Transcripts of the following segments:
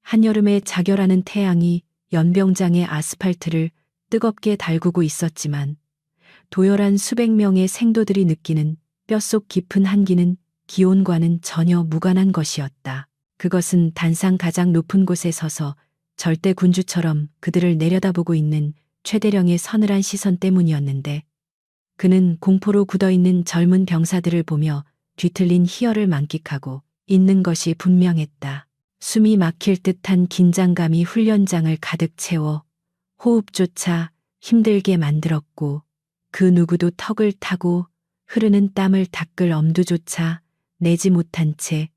한여름의 자결하는 태양이 연병장의 아스팔트를 뜨겁게 달구고 있었지만 도열한 수백 명의 생도들이 느끼는 뼛속 깊은 한기는 기온과는 전혀 무관한 것이었다. 그것은 단상 가장 높은 곳에 서서 절대 군주처럼 그들을 내려다보고 있는 최대령의 서늘한 시선 때문이었는데, 그는 공포로 굳어있는 젊은 병사들을 보며 뒤틀린 희열을 만끽하고 있는 것이 분명했다. 숨이 막힐 듯한 긴장감이 훈련장을 가득 채워 호흡조차 힘들게 만들었고, 그 누구도 턱을 타고 흐르는 땀을 닦을 엄두조차 내지 못한 채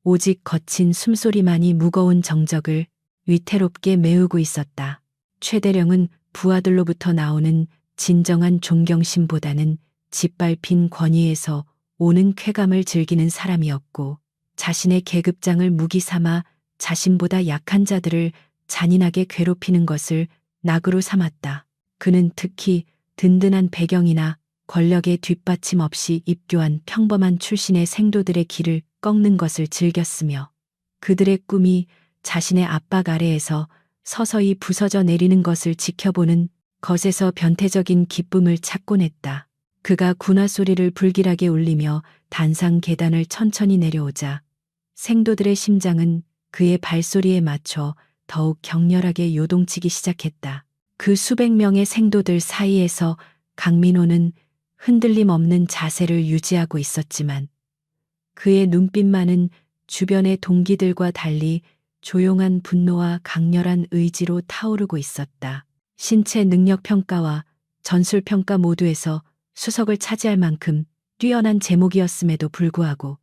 오직 거친 숨소리만이 무거운 정적을 위태롭게 메우고 있었다. 최대령은 부하들로부터 나오는 진정한 존경심보다는 짓밟힌 권위에서 오는 쾌감을 즐기는 사람이었고, 자신의 계급장을 무기 삼아 자신보다 약한 자들을 잔인하게 괴롭히는 것을 낙으로 삼았다. 그는 특히 든든한 배경이나 권력의 뒷받침 없이 입교한 평범한 출신의 생도들의 길을 꺾는 것을 즐겼으며, 그들의 꿈이 자신의 압박 아래에서 서서히 부서져 내리는 것을 지켜보는 것에서 변태적인 기쁨을 찾곤 했다. 그가 군화 소리를 불길하게 울리며 단상 계단을 천천히 내려오자 생도들의 심장은 그의 발소리에 맞춰 더욱 격렬하게 요동치기 시작했다. 그 수백 명의 생도들 사이에서 강민호는 흔들림 없는 자세를 유지하고 있었지만, 그의 눈빛만은 주변의 동기들과 달리 조용한 분노와 강렬한 의지로 타오르고 있었다. 신체 능력 평가와 전술 평가 모두에서 수석을 차지할 만큼 뛰어난 제목이었음에도 불구하고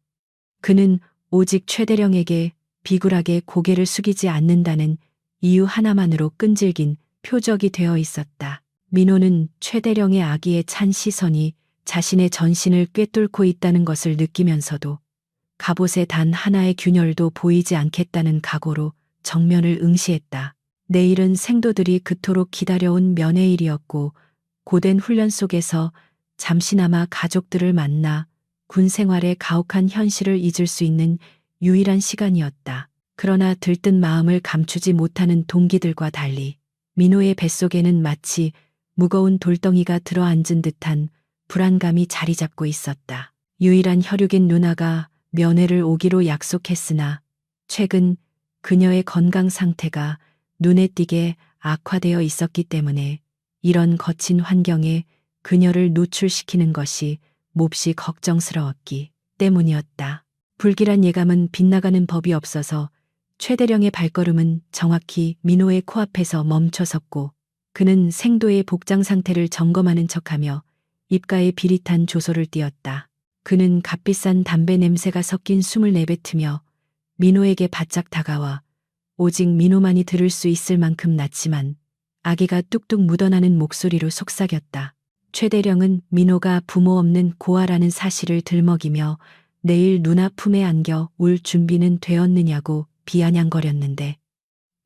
그는 오직 최대령에게 비굴하게 고개를 숙이지 않는다는 이유 하나만으로 끈질긴 표적이 되어 있었다. 민호는 최대령의 악의에 찬 시선이 자신의 전신을 꿰뚫고 있다는 것을 느끼면서도 갑옷에 단 하나의 균열도 보이지 않겠다는 각오로 정면을 응시했다. 내일은 생도들이 그토록 기다려온 면회일이었고, 고된 훈련 속에서 잠시나마 가족들을 만나 군 생활의 가혹한 현실을 잊을 수 있는 유일한 시간이었다. 그러나 들뜬 마음을 감추지 못하는 동기들과 달리 민호의 뱃속에는 마치 무거운 돌덩이가 들어앉은 듯한 불안감이 자리 잡고 있었다. 유일한 혈육인 누나가 면회를 오기로 약속했으나 최근 그녀의 건강 상태가 눈에 띄게 악화되어 있었기 때문에 이런 거친 환경에 그녀를 노출시키는 것이 몹시 걱정스러웠기 때문이었다. 불길한 예감은 빗나가는 법이 없어서 최대령의 발걸음은 정확히 민호의 코앞에서 멈춰섰고, 그는 생도의 복장 상태를 점검하는 척하며 입가에 비릿한 조소를 띄었다. 그는 값비싼 담배 냄새가 섞인 숨을 내뱉으며 민호에게 바짝 다가와 오직 민호만이 들을 수 있을 만큼 낮지만 아기가 뚝뚝 묻어나는 목소리로 속삭였다. 최대령은 민호가 부모 없는 고아라는 사실을 들먹이며 내일 누나 품에 안겨 울 준비는 되었느냐고 비아냥거렸는데,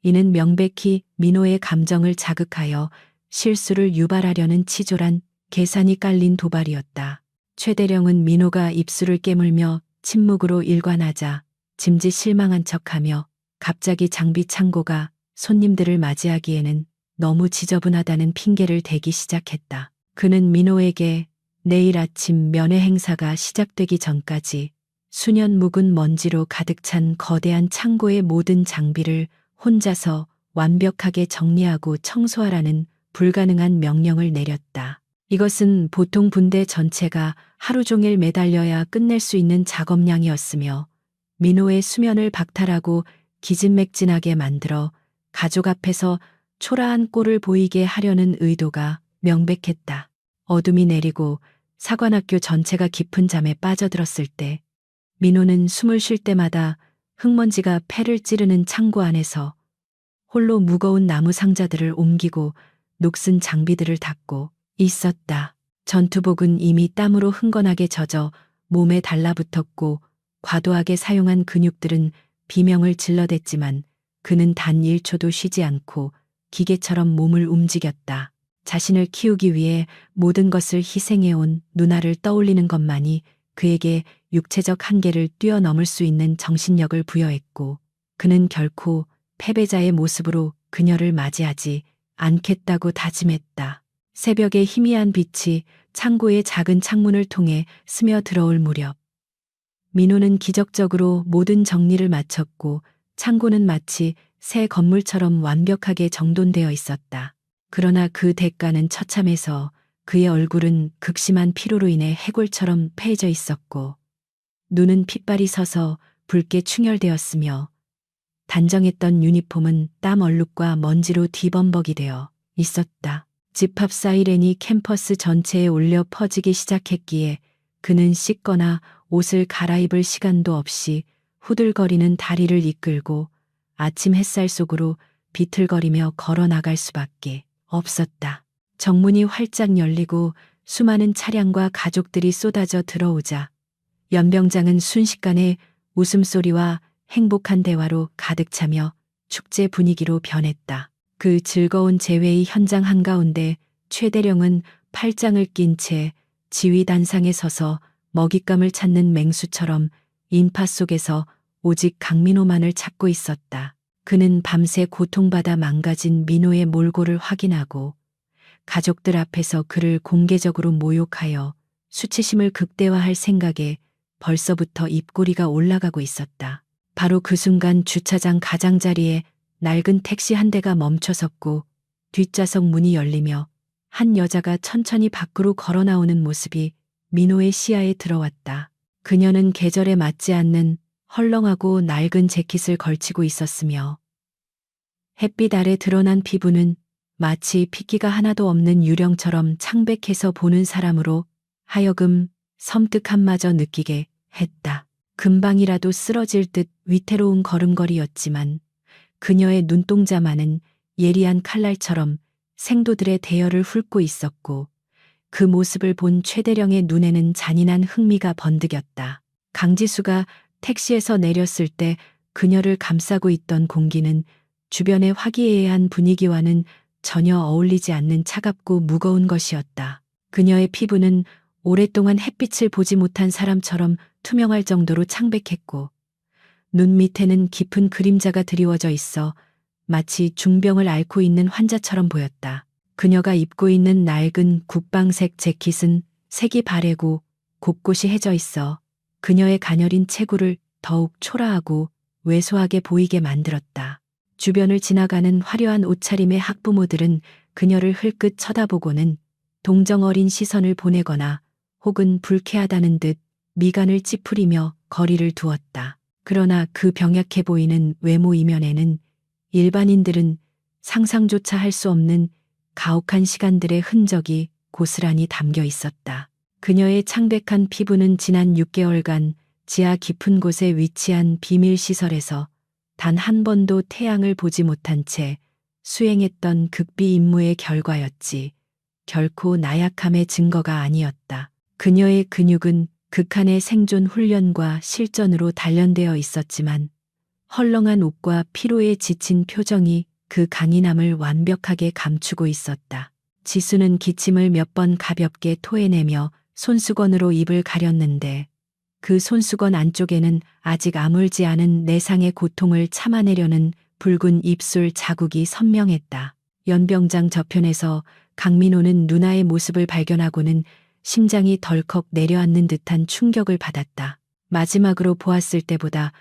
이는 명백히 민호의 감정을 자극하여 실수를 유발하려는 치졸한 계산이 깔린 도발이었다. 최대령은 민호가 입술을 깨물며 침묵으로 일관하자 짐짓 실망한 척하며 갑자기 장비 창고가 손님들을 맞이하기에는 너무 지저분하다는 핑계를 대기 시작했다. 그는 민호에게 내일 아침 면회 행사가 시작되기 전까지 수년 묵은 먼지로 가득 찬 거대한 창고의 모든 장비를 혼자서 완벽하게 정리하고 청소하라는 불가능한 명령을 내렸다. 이것은 보통 분대 전체가 하루 종일 매달려야 끝낼 수 있는 작업량이었으며, 민호의 수면을 박탈하고 기진맥진하게 만들어 가족 앞에서 초라한 꼴을 보이게 하려는 의도가 명백했다. 어둠이 내리고 사관학교 전체가 깊은 잠에 빠져들었을 때 민호는 숨을 쉴 때마다 흙먼지가 폐를 찌르는 창고 안에서 홀로 무거운 나무 상자들을 옮기고 녹슨 장비들을 닦고 있었다. 전투복은 이미 땀으로 흥건하게 젖어 몸에 달라붙었고, 과도하게 사용한 근육들은 비명을 질러댔지만 그는 단 1초도 쉬지 않고 기계처럼 몸을 움직였다. 자신을 키우기 위해 모든 것을 희생해온 누나를 떠올리는 것만이 그에게 육체적 한계를 뛰어넘을 수 있는 정신력을 부여했고, 그는 결코 패배자의 모습으로 그녀를 맞이하지 않겠다고 다짐했다. 새벽의 희미한 빛이 창고의 작은 창문을 통해 스며들어올 무렵 민호는 기적적으로 모든 정리를 마쳤고 창고는 마치 새 건물처럼 완벽하게 정돈되어 있었다. 그러나 그 대가는 처참해서 그의 얼굴은 극심한 피로로 인해 해골처럼 패해져 있었고 눈은 핏발이 서서 붉게 충혈되었으며 단정했던 유니폼은 땀 얼룩과 먼지로 뒤범벅이 되어 있었다. 집합 사이렌이 캠퍼스 전체에 울려 퍼지기 시작했기에 그는 씻거나 옷을 갈아입을 시간도 없이 후들거리는 다리를 이끌고 아침 햇살 속으로 비틀거리며 걸어 나갈 수밖에 없었다. 정문이 활짝 열리고 수많은 차량과 가족들이 쏟아져 들어오자 연병장은 순식간에 웃음소리와 행복한 대화로 가득 차며 축제 분위기로 변했다. 그 즐거운 재회의 현장 한가운데 최대령은 팔짱을 낀 채 지휘단상에 서서 먹잇감을 찾는 맹수처럼 인파 속에서 오직 강민호만을 찾고 있었다. 그는 밤새 고통받아 망가진 민호의 몰골을 확인하고 가족들 앞에서 그를 공개적으로 모욕하여 수치심을 극대화할 생각에 벌써부터 입꼬리가 올라가고 있었다. 바로 그 순간 주차장 가장자리에 낡은 택시 한 대가 멈춰섰고 뒷좌석 문이 열리며 한 여자가 천천히 밖으로 걸어 나오는 모습이 민호의 시야에 들어왔다. 그녀는 계절에 맞지 않는 헐렁하고 낡은 재킷을 걸치고 있었으며 햇빛 아래 드러난 피부는 마치 핏기가 하나도 없는 유령처럼 창백해서 보는 사람으로 하여금 섬뜩함마저 느끼게 했다. 금방이라도 쓰러질 듯 위태로운 걸음걸이였지만 그녀의 눈동자만은 예리한 칼날처럼 생도들의 대열을 훑고 있었고 그 모습을 본 최대령의 눈에는 잔인한 흥미가 번득였다. 강지수가 택시에서 내렸을 때 그녀를 감싸고 있던 공기는 주변의 화기애애한 분위기와는 전혀 어울리지 않는 차갑고 무거운 것이었다. 그녀의 피부는 오랫동안 햇빛을 보지 못한 사람처럼 투명할 정도로 창백했고 눈 밑에는 깊은 그림자가 드리워져 있어 마치 중병을 앓고 있는 환자처럼 보였다. 그녀가 입고 있는 낡은 국방색 재킷은 색이 바래고 곳곳이 해져 있어 그녀의 가녀린 체구를 더욱 초라하고 왜소하게 보이게 만들었다. 주변을 지나가는 화려한 옷차림의 학부모들은 그녀를 흘끗 쳐다보고는 동정 어린 시선을 보내거나 혹은 불쾌하다는 듯 미간을 찌푸리며 거리를 두었다. 그러나 그 병약해 보이는 외모 이면에는 일반인들은 상상조차 할 수 없는 가혹한 시간들의 흔적이 고스란히 담겨 있었다. 그녀의 창백한 피부는 지난 6개월간 지하 깊은 곳에 위치한 비밀 시설에서 단 한 번도 태양을 보지 못한 채 수행했던 극비 임무의 결과였지 결코 나약함의 증거가 아니었다. 그녀의 근육은 극한의 생존 훈련과 실전으로 단련되어 있었지만 헐렁한 옷과 피로에 지친 표정이 그 강인함을 완벽하게 감추고 있었다. 지수는 기침을 몇 번 가볍게 토해내며 손수건으로 입을 가렸는데 그 손수건 안쪽에는 아직 아물지 않은 내상의 고통을 참아내려는 붉은 입술 자국이 선명했다. 연병장 저편에서 강민호는 누나의 모습을 발견하고는 심장이 덜컥 내려앉는 듯한 충격을 받았다. 마지막으로 보았을 때보다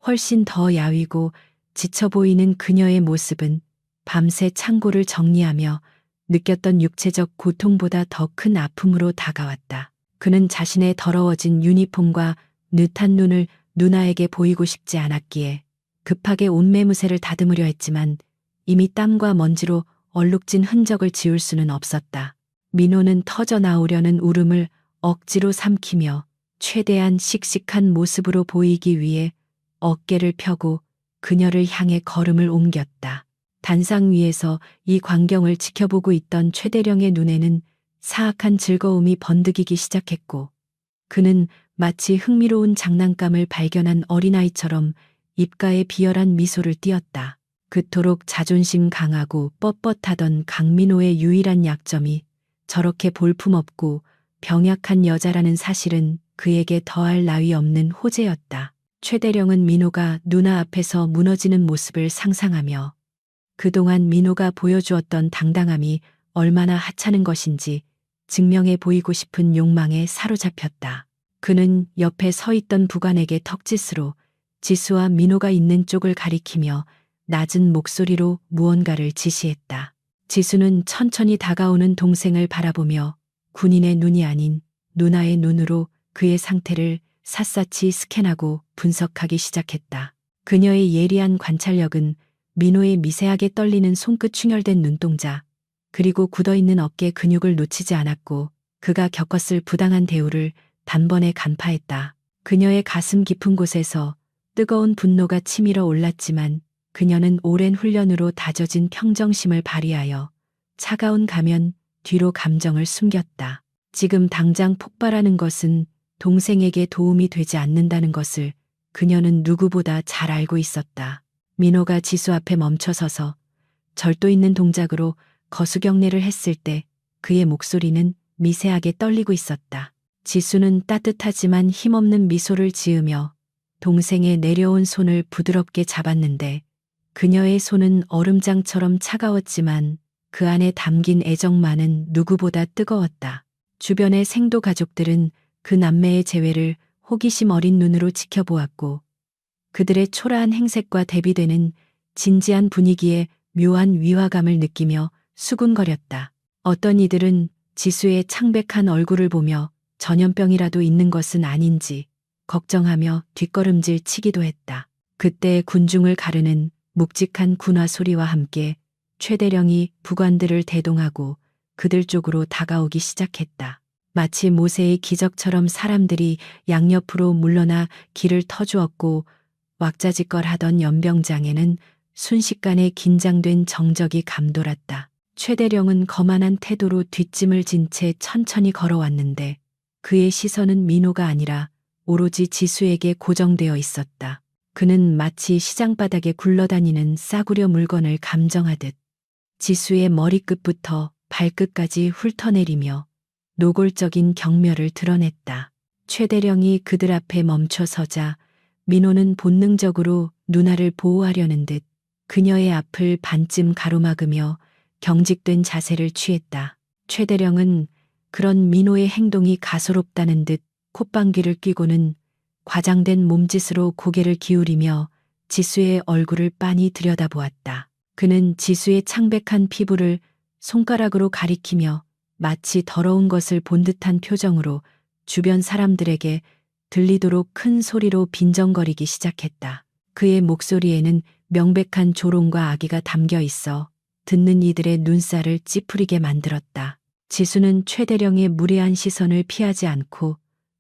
훨씬 더 야위고 지쳐 보이는 그녀의 모습은 밤새 창고를 정리하며 느꼈던 육체적 고통보다 더 큰 아픔으로 다가왔다. 그는 자신의 더러워진 유니폼과 느탄 눈을 누나에게 보이고 싶지 않았기에 급하게 옷매무새를 다듬으려 했지만 이미 땀과 먼지로 얼룩진 흔적을 지울 수는 없었다. 민호는 터져 나오려는 울음을 억지로 삼키며 최대한 씩씩한 모습으로 보이기 위해 어깨를 펴고 그녀를 향해 걸음을 옮겼다. 단상 위에서 이 광경을 지켜보고 있던 최대령의 눈에는 사악한 즐거움이 번득이기 시작했고 그는 마치 흥미로운 장난감을 발견한 어린아이처럼 입가에 비열한 미소를 띄었다. 그토록 자존심 강하고 뻣뻣하던 강민호의 유일한 약점이 저렇게 볼품없고 병약한 여자라는 사실은 그에게 더할 나위 없는 호재였다. 최대령은 민호가 누나 앞에서 무너지는 모습을 상상하며 그동안 민호가 보여주었던 당당함이 얼마나 하찮은 것인지 증명해 보이고 싶은 욕망에 사로잡혔다. 그는 옆에 서 있던 부관에게 턱짓으로 지수와 민호가 있는 쪽을 가리키며 낮은 목소리로 무언가를 지시했다. 지수는 천천히 다가오는 동생을 바라보며 군인의 눈이 아닌 누나의 눈으로 그의 상태를 샅샅이 스캔하고 분석하기 시작했다. 그녀의 예리한 관찰력은 민호의 미세하게 떨리는 손끝 충혈된 눈동자, 그리고 굳어있는 어깨 근육을 놓치지 않았고 그가 겪었을 부당한 대우를 단번에 간파했다. 그녀의 가슴 깊은 곳에서 뜨거운 분노가 치밀어 올랐지만 그녀는 오랜 훈련으로 다져진 평정심을 발휘하여 차가운 가면 뒤로 감정을 숨겼다. 지금 당장 폭발하는 것은 동생에게 도움이 되지 않는다는 것을 그녀는 누구보다 잘 알고 있었다. 민호가 지수 앞에 멈춰서서 절도 있는 동작으로 거수경례를 했을 때 그의 목소리는 미세하게 떨리고 있었다. 지수는 따뜻하지만 힘없는 미소를 지으며 동생의 내려온 손을 부드럽게 잡았는데 그녀의 손은 얼음장처럼 차가웠지만 그 안에 담긴 애정만은 누구보다 뜨거웠다. 주변의 생도 가족들은 그 남매의 재회를 호기심 어린 눈으로 지켜보았고 그들의 초라한 행색과 대비되는 진지한 분위기에 묘한 위화감을 느끼며 수군거렸다. 어떤 이들은 지수의 창백한 얼굴을 보며 전염병이라도 있는 것은 아닌지 걱정하며 뒷걸음질 치기도 했다. 그때 군중을 가르는 묵직한 군화 소리와 함께 최대령이 부관들을 대동하고 그들 쪽으로 다가오기 시작했다. 마치 모세의 기적처럼 사람들이 양옆으로 물러나 길을 터주었고 왁자지껄하던 연병장에는 순식간에 긴장된 정적이 감돌았다. 최대령은 거만한 태도로 뒷짐을 진 채 천천히 걸어왔는데 그의 시선은 민호가 아니라 오로지 지수에게 고정되어 있었다. 그는 마치 시장바닥에 굴러다니는 싸구려 물건을 감정하듯 지수의 머리끝부터 발끝까지 훑어내리며 노골적인 경멸을 드러냈다. 최대령이 그들 앞에 멈춰 서자 민호는 본능적으로 누나를 보호하려는 듯 그녀의 앞을 반쯤 가로막으며 경직된 자세를 취했다. 최대령은 그런 민호의 행동이 가소롭다는 듯 콧방귀를 뀌고는 과장된 몸짓으로 고개를 기울이며 지수의 얼굴을 빤히 들여다보았다. 그는 지수의 창백한 피부를 손가락으로 가리키며 마치 더러운 것을 본 듯한 표정으로 주변 사람들에게 들리도록 큰 소리로 빈정거리기 시작했다. 그의 목소리에는 명백한 조롱과 악의가 담겨 있어 듣는 이들의 눈살을 찌푸리게 만들었다. 지수는 최대령의 무례한 시선을 피하지 않고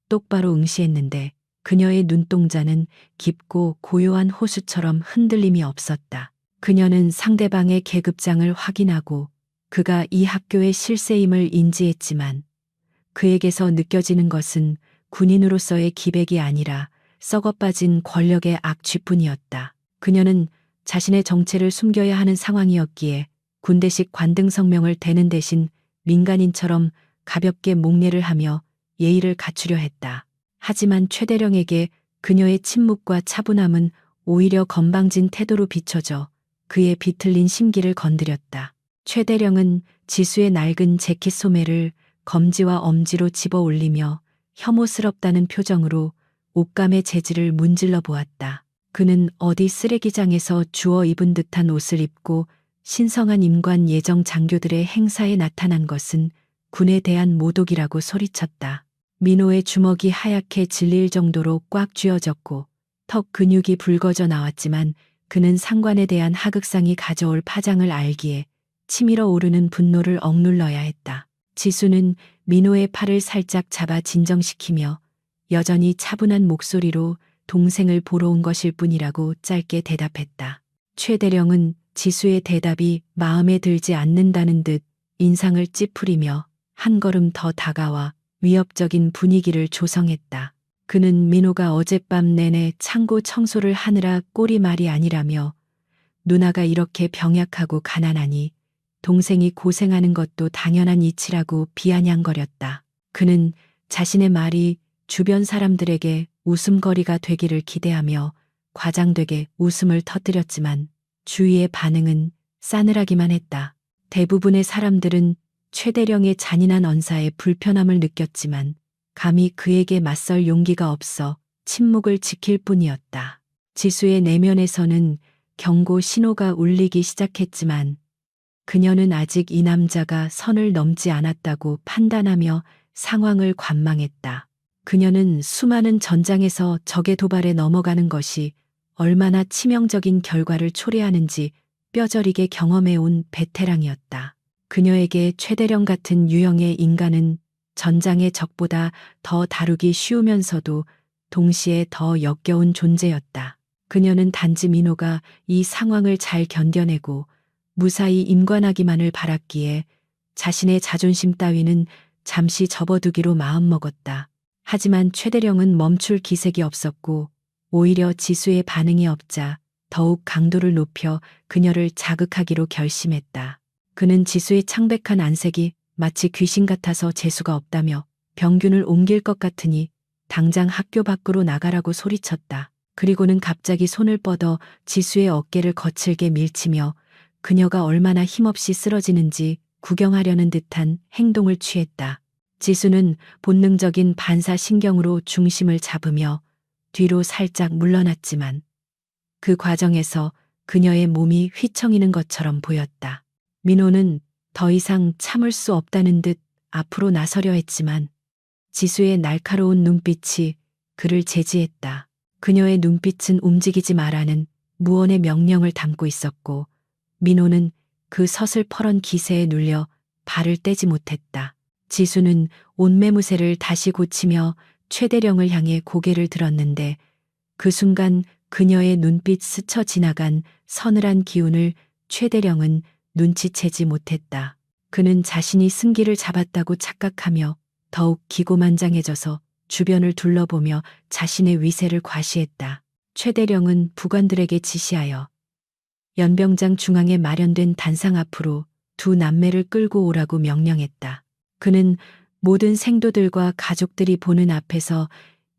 똑바로 응시했는데 그녀의 눈동자는 깊고 고요한 호수처럼 흔들림이 없었다. 그녀는 상대방의 계급장을 확인하고 그가 이 학교의 실세임을 인지했지만 그에게서 느껴지는 것은 군인으로서의 기백이 아니라 썩어빠진 권력의 악취뿐이었다. 그녀는 자신의 정체를 숨겨야 하는 상황이었기에 군대식 관등 성명을 대는 대신 민간인처럼 가볍게 목례를 하며 예의를 갖추려 했다. 하지만 최대령에게 그녀의 침묵과 차분함은 오히려 건방진 태도로 비춰져 그의 비틀린 심기를 건드렸다. 최대령은 지수의 낡은 재킷 소매를 검지와 엄지로 집어 올리며 혐오스럽다는 표정으로 옷감의 재질을 문질러 보았다. 그는 어디 쓰레기장에서 주워 입은 듯한 옷을 입고 신성한 임관 예정 장교들의 행사에 나타난 것은 군에 대한 모독이라고 소리쳤다. 민호의 주먹이 하얗게 질릴 정도로 꽉 쥐어졌고 턱 근육이 붉어져 나왔지만 그는 상관에 대한 하극상이 가져올 파장을 알기에 치밀어 오르는 분노를 억눌러야 했다. 지수는 민호의 팔을 살짝 잡아 진정시키며 여전히 차분한 목소리로 동생을 보러 온 것일 뿐이라고 짧게 대답했다. 최대령은 지수의 대답이 마음에 들지 않는다는 듯 인상을 찌푸리며 한 걸음 더 다가와 위협적인 분위기를 조성했다. 그는 민호가 어젯밤 내내 창고 청소를 하느라 꼴이 말이 아니라며 누나가 이렇게 병약하고 가난하니 동생이 고생하는 것도 당연한 이치라고 비아냥거렸다. 그는 자신의 말이 주변 사람들에게 웃음거리가 되기를 기대하며 과장되게 웃음을 터뜨렸지만 주위의 반응은 싸늘하기만 했다. 대부분의 사람들은 최대령의 잔인한 언사에 불편함을 느꼈지만 감히 그에게 맞설 용기가 없어 침묵을 지킬 뿐이었다. 지수의 내면에서는 경고 신호가 울리기 시작했지만 그녀는 아직 이 남자가 선을 넘지 않았다고 판단하며 상황을 관망했다. 그녀는 수많은 전장에서 적의 도발에 넘어가는 것이 얼마나 치명적인 결과를 초래하는지 뼈저리게 경험해온 베테랑이었다. 그녀에게 최대령 같은 유형의 인간은 전장의 적보다 더 다루기 쉬우면서도 동시에 더 역겨운 존재였다. 그녀는 단지 민호가 이 상황을 잘 견뎌내고 무사히 임관하기만을 바랐기에 자신의 자존심 따위는 잠시 접어두기로 마음먹었다. 하지만 최대령은 멈출 기색이 없었고 오히려 지수의 반응이 없자 더욱 강도를 높여 그녀를 자극하기로 결심했다. 그는 지수의 창백한 안색이 마치 귀신 같아서 재수가 없다며 병균을 옮길 것 같으니 당장 학교 밖으로 나가라고 소리쳤다. 그리고는 갑자기 손을 뻗어 지수의 어깨를 거칠게 밀치며 그녀가 얼마나 힘없이 쓰러지는지 구경하려는 듯한 행동을 취했다. 지수는 본능적인 반사신경으로 중심을 잡으며 뒤로 살짝 물러났지만 그 과정에서 그녀의 몸이 휘청이는 것처럼 보였다. 민호는 더 이상 참을 수 없다는 듯 앞으로 나서려 했지만 지수의 날카로운 눈빛이 그를 제지했다. 그녀의 눈빛은 움직이지 말라는 무언의 명령을 담고 있었고 민호는 그 서슬퍼런 기세에 눌려 발을 떼지 못했다. 지수는 옷매무새를 다시 고치며 최대령을 향해 고개를 들었는데 그 순간 그녀의 눈빛 스쳐 지나간 서늘한 기운을 최대령은 눈치채지 못했다. 그는 자신이 승기를 잡았다고 착각하며 더욱 기고만장해져서 주변을 둘러보며 자신의 위세를 과시했다. 최대령은 부관들에게 지시하여 연병장 중앙에 마련된 단상 앞으로 두 남매를 끌고 오라고 명령했다. 그는 모든 생도들과 가족들이 보는 앞에서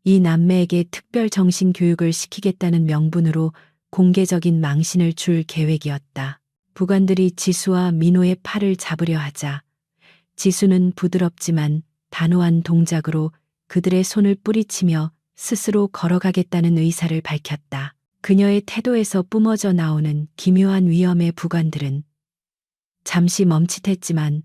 이 남매에게 특별 정신 교육을 시키겠다는 명분으로 공개적인 망신을 줄 계획이었다. 부관들이 지수와 민호의 팔을 잡으려 하자 지수는 부드럽지만 단호한 동작으로 그들의 손을 뿌리치며 스스로 걸어가겠다는 의사를 밝혔다. 그녀의 태도에서 뿜어져 나오는 기묘한 위엄의 부관들은 잠시 멈칫했지만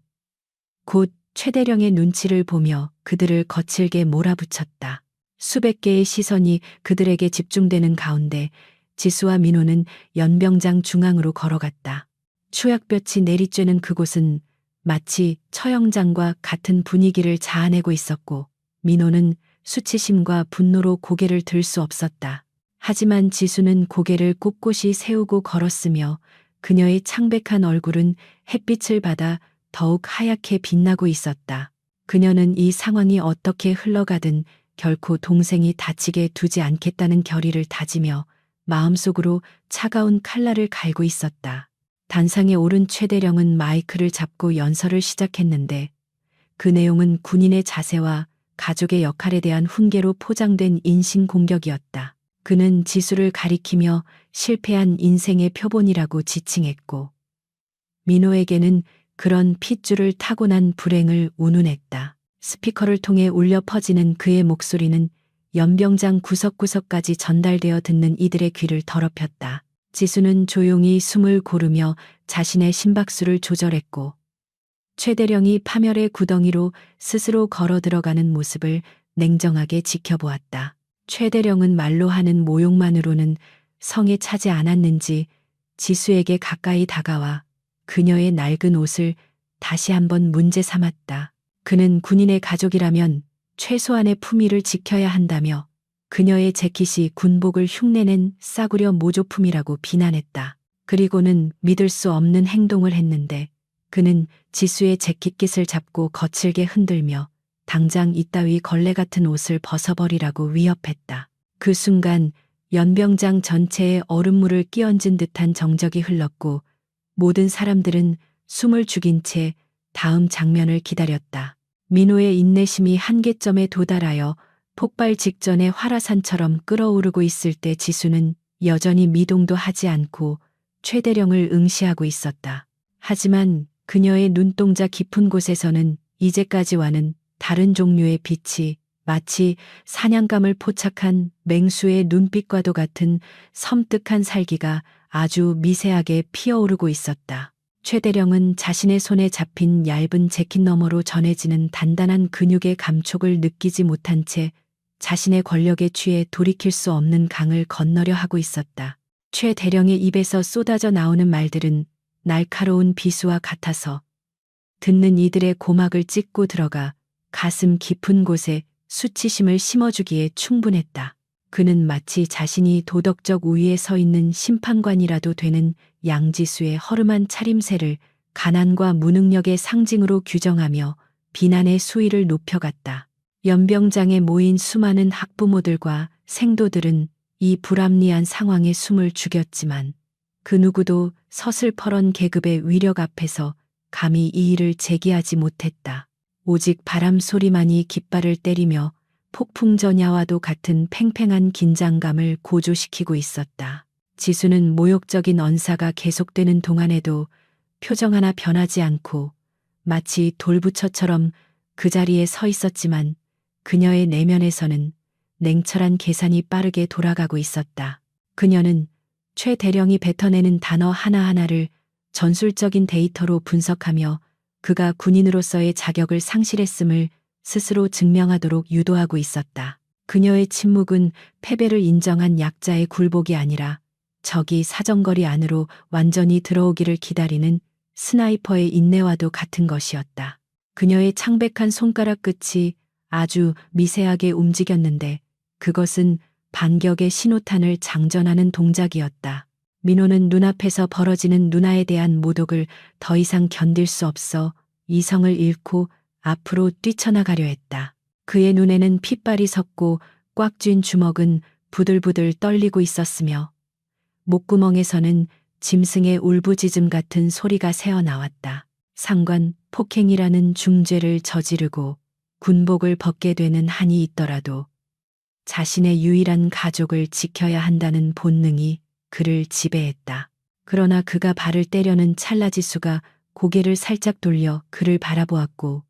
곧 최대령의 눈치를 보며 그들을 거칠게 몰아붙였다. 수백 개의 시선이 그들에게 집중되는 가운데 지수와 민호는 연병장 중앙으로 걸어갔다. 추약볕이 내리쬐는 그곳은 마치 처형장과 같은 분위기를 자아내고 있었고 민호는 수치심과 분노로 고개를 들 수 없었다. 하지만 지수는 고개를 꼿꼿이 세우고 걸었으며 그녀의 창백한 얼굴은 햇빛을 받아 더욱 하얗게 빛나고 있었다. 그녀는 이 상황이 어떻게 흘러가든 결코 동생이 다치게 두지 않겠다는 결의를 다지며 마음속으로 차가운 칼날을 갈고 있었다. 단상에 오른 최대령은 마이크를 잡고 연설을 시작했는데 그 내용은 군인의 자세와 가족의 역할에 대한 훈계로 포장된 인신공격이었다. 그는 지수를 가리키며 실패한 인생의 표본이라고 지칭했고 민호에게는 그런 핏줄을 타고난 불행을 운운했다. 스피커를 통해 울려 퍼지는 그의 목소리는 연병장 구석구석까지 전달되어 듣는 이들의 귀를 더럽혔다. 지수는 조용히 숨을 고르며 자신의 심박수를 조절했고 최대령이 파멸의 구덩이로 스스로 걸어 들어가는 모습을 냉정하게 지켜보았다. 최대령은 말로 하는 모욕만으로는 성에 차지 않았는지 지수에게 가까이 다가와 그녀의 낡은 옷을 다시 한번 문제 삼았다. 그는 군인의 가족이라면 최소한의 품위를 지켜야 한다며 그녀의 재킷이 군복을 흉내낸 싸구려 모조품이라고 비난했다. 그리고는 믿을 수 없는 행동을 했는데 그는 지수의 재킷깃을 잡고 거칠게 흔들며 당장 이따위 걸레 같은 옷을 벗어버리라고 위협했다. 그 순간 연병장 전체에 얼음물을 끼얹은 듯한 정적이 흘렀고 모든 사람들은 숨을 죽인 채 다음 장면을 기다렸다. 민호의 인내심이 한계점에 도달하여 폭발 직전에 화라산처럼 끓어오르고 있을 때 지수는 여전히 미동도 하지 않고 최대령을 응시하고 있었다. 하지만 그녀의 눈동자 깊은 곳에서는 이제까지와는 다른 종류의 빛이 마치 사냥감을 포착한 맹수의 눈빛과도 같은 섬뜩한 살기가 아주 미세하게 피어오르고 있었다. 최대령은 자신의 손에 잡힌 얇은 재킷 너머로 전해지는 단단한 근육의 감촉을 느끼지 못한 채 자신의 권력에 취해 돌이킬 수 없는 강을 건너려 하고 있었다. 최 대령의 입에서 쏟아져 나오는 말들은 날카로운 비수와 같아서 듣는 이들의 고막을 찢고 들어가 가슴 깊은 곳에 수치심을 심어주기에 충분했다. 그는 마치 자신이 도덕적 우위에 서 있는 심판관이라도 되는 양지수의 허름한 차림새를 가난과 무능력의 상징으로 규정하며 비난의 수위를 높여갔다. 연병장에 모인 수많은 학부모들과 생도들은 이 불합리한 상황에 숨을 죽였지만 그 누구도 서슬퍼런 계급의 위력 앞에서 감히 이 일을 제기하지 못했다. 오직 바람 소리만이 깃발을 때리며 폭풍전야와도 같은 팽팽한 긴장감을 고조시키고 있었다. 지수는 모욕적인 언사가 계속되는 동안에도 표정 하나 변하지 않고 마치 돌부처처럼 그 자리에 서 있었지만 그녀의 내면에서는 냉철한 계산이 빠르게 돌아가고 있었다. 그녀는 최 대령이 뱉어내는 단어 하나하나를 전술적인 데이터로 분석하며 그가 군인으로서의 자격을 상실했음을 스스로 증명하도록 유도하고 있었다. 그녀의 침묵은 패배를 인정한 약자의 굴복이 아니라 적이 사정거리 안으로 완전히 들어오기를 기다리는 스나이퍼의 인내와도 같은 것이었다. 그녀의 창백한 손가락 끝이 아주 미세하게 움직였는데 그것은 반격의 신호탄을 장전하는 동작이었다. 민호는 눈앞에서 벌어지는 누나에 대한 모독을 더 이상 견딜 수 없어 이성을 잃고 앞으로 뛰쳐나가려 했다. 그의 눈에는 핏발이 섰고 꽉 쥔 주먹은 부들부들 떨리고 있었으며 목구멍에서는 짐승의 울부짖음 같은 소리가 새어나왔다. 상관 폭행이라는 중죄를 저지르고 군복을 벗게 되는 한이 있더라도 자신의 유일한 가족을 지켜야 한다는 본능이 그를 지배했다. 그러나 그가 발을 떼려는 찰나지수가 고개를 살짝 돌려 그를 바라보았고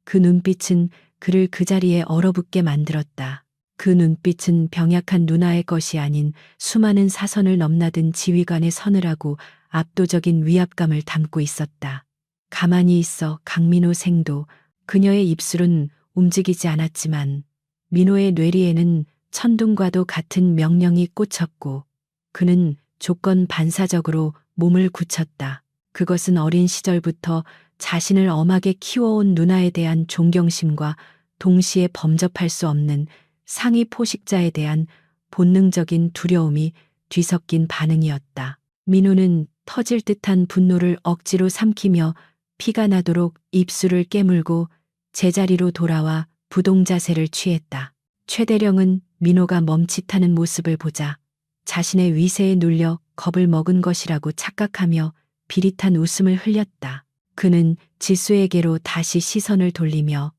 그 눈빛은 그를 그 자리에 얼어붙게 만들었다. 그 눈빛은 병약한 누나의 것이 아닌 수많은 사선을 넘나든 지휘관의 서늘하고 압도적인 위압감을 담고 있었다. 가만히 있어 강민호 생도. 그녀의 입술은 움직이지 않았지만 민호의 뇌리에는 천둥과도 같은 명령이 꽂혔고 그는 조건 반사적으로 몸을 굳혔다. 그것은 어린 시절부터 자신을 엄하게 키워온 누나에 대한 존경심과 동시에 범접할 수 없는 상위 포식자에 대한 본능적인 두려움이 뒤섞인 반응이었다. 민호는 터질 듯한 분노를 억지로 삼키며 피가 나도록 입술을 깨물고 제자리로 돌아와 부동자세를 취했다. 최대령은 민호가 멈칫하는 모습을 보자 자신의 위세에 눌려 겁을 먹은 것이라고 착각하며 비릿한 웃음을 흘렸다. 그는 지수에게로 다시 시선을 돌리며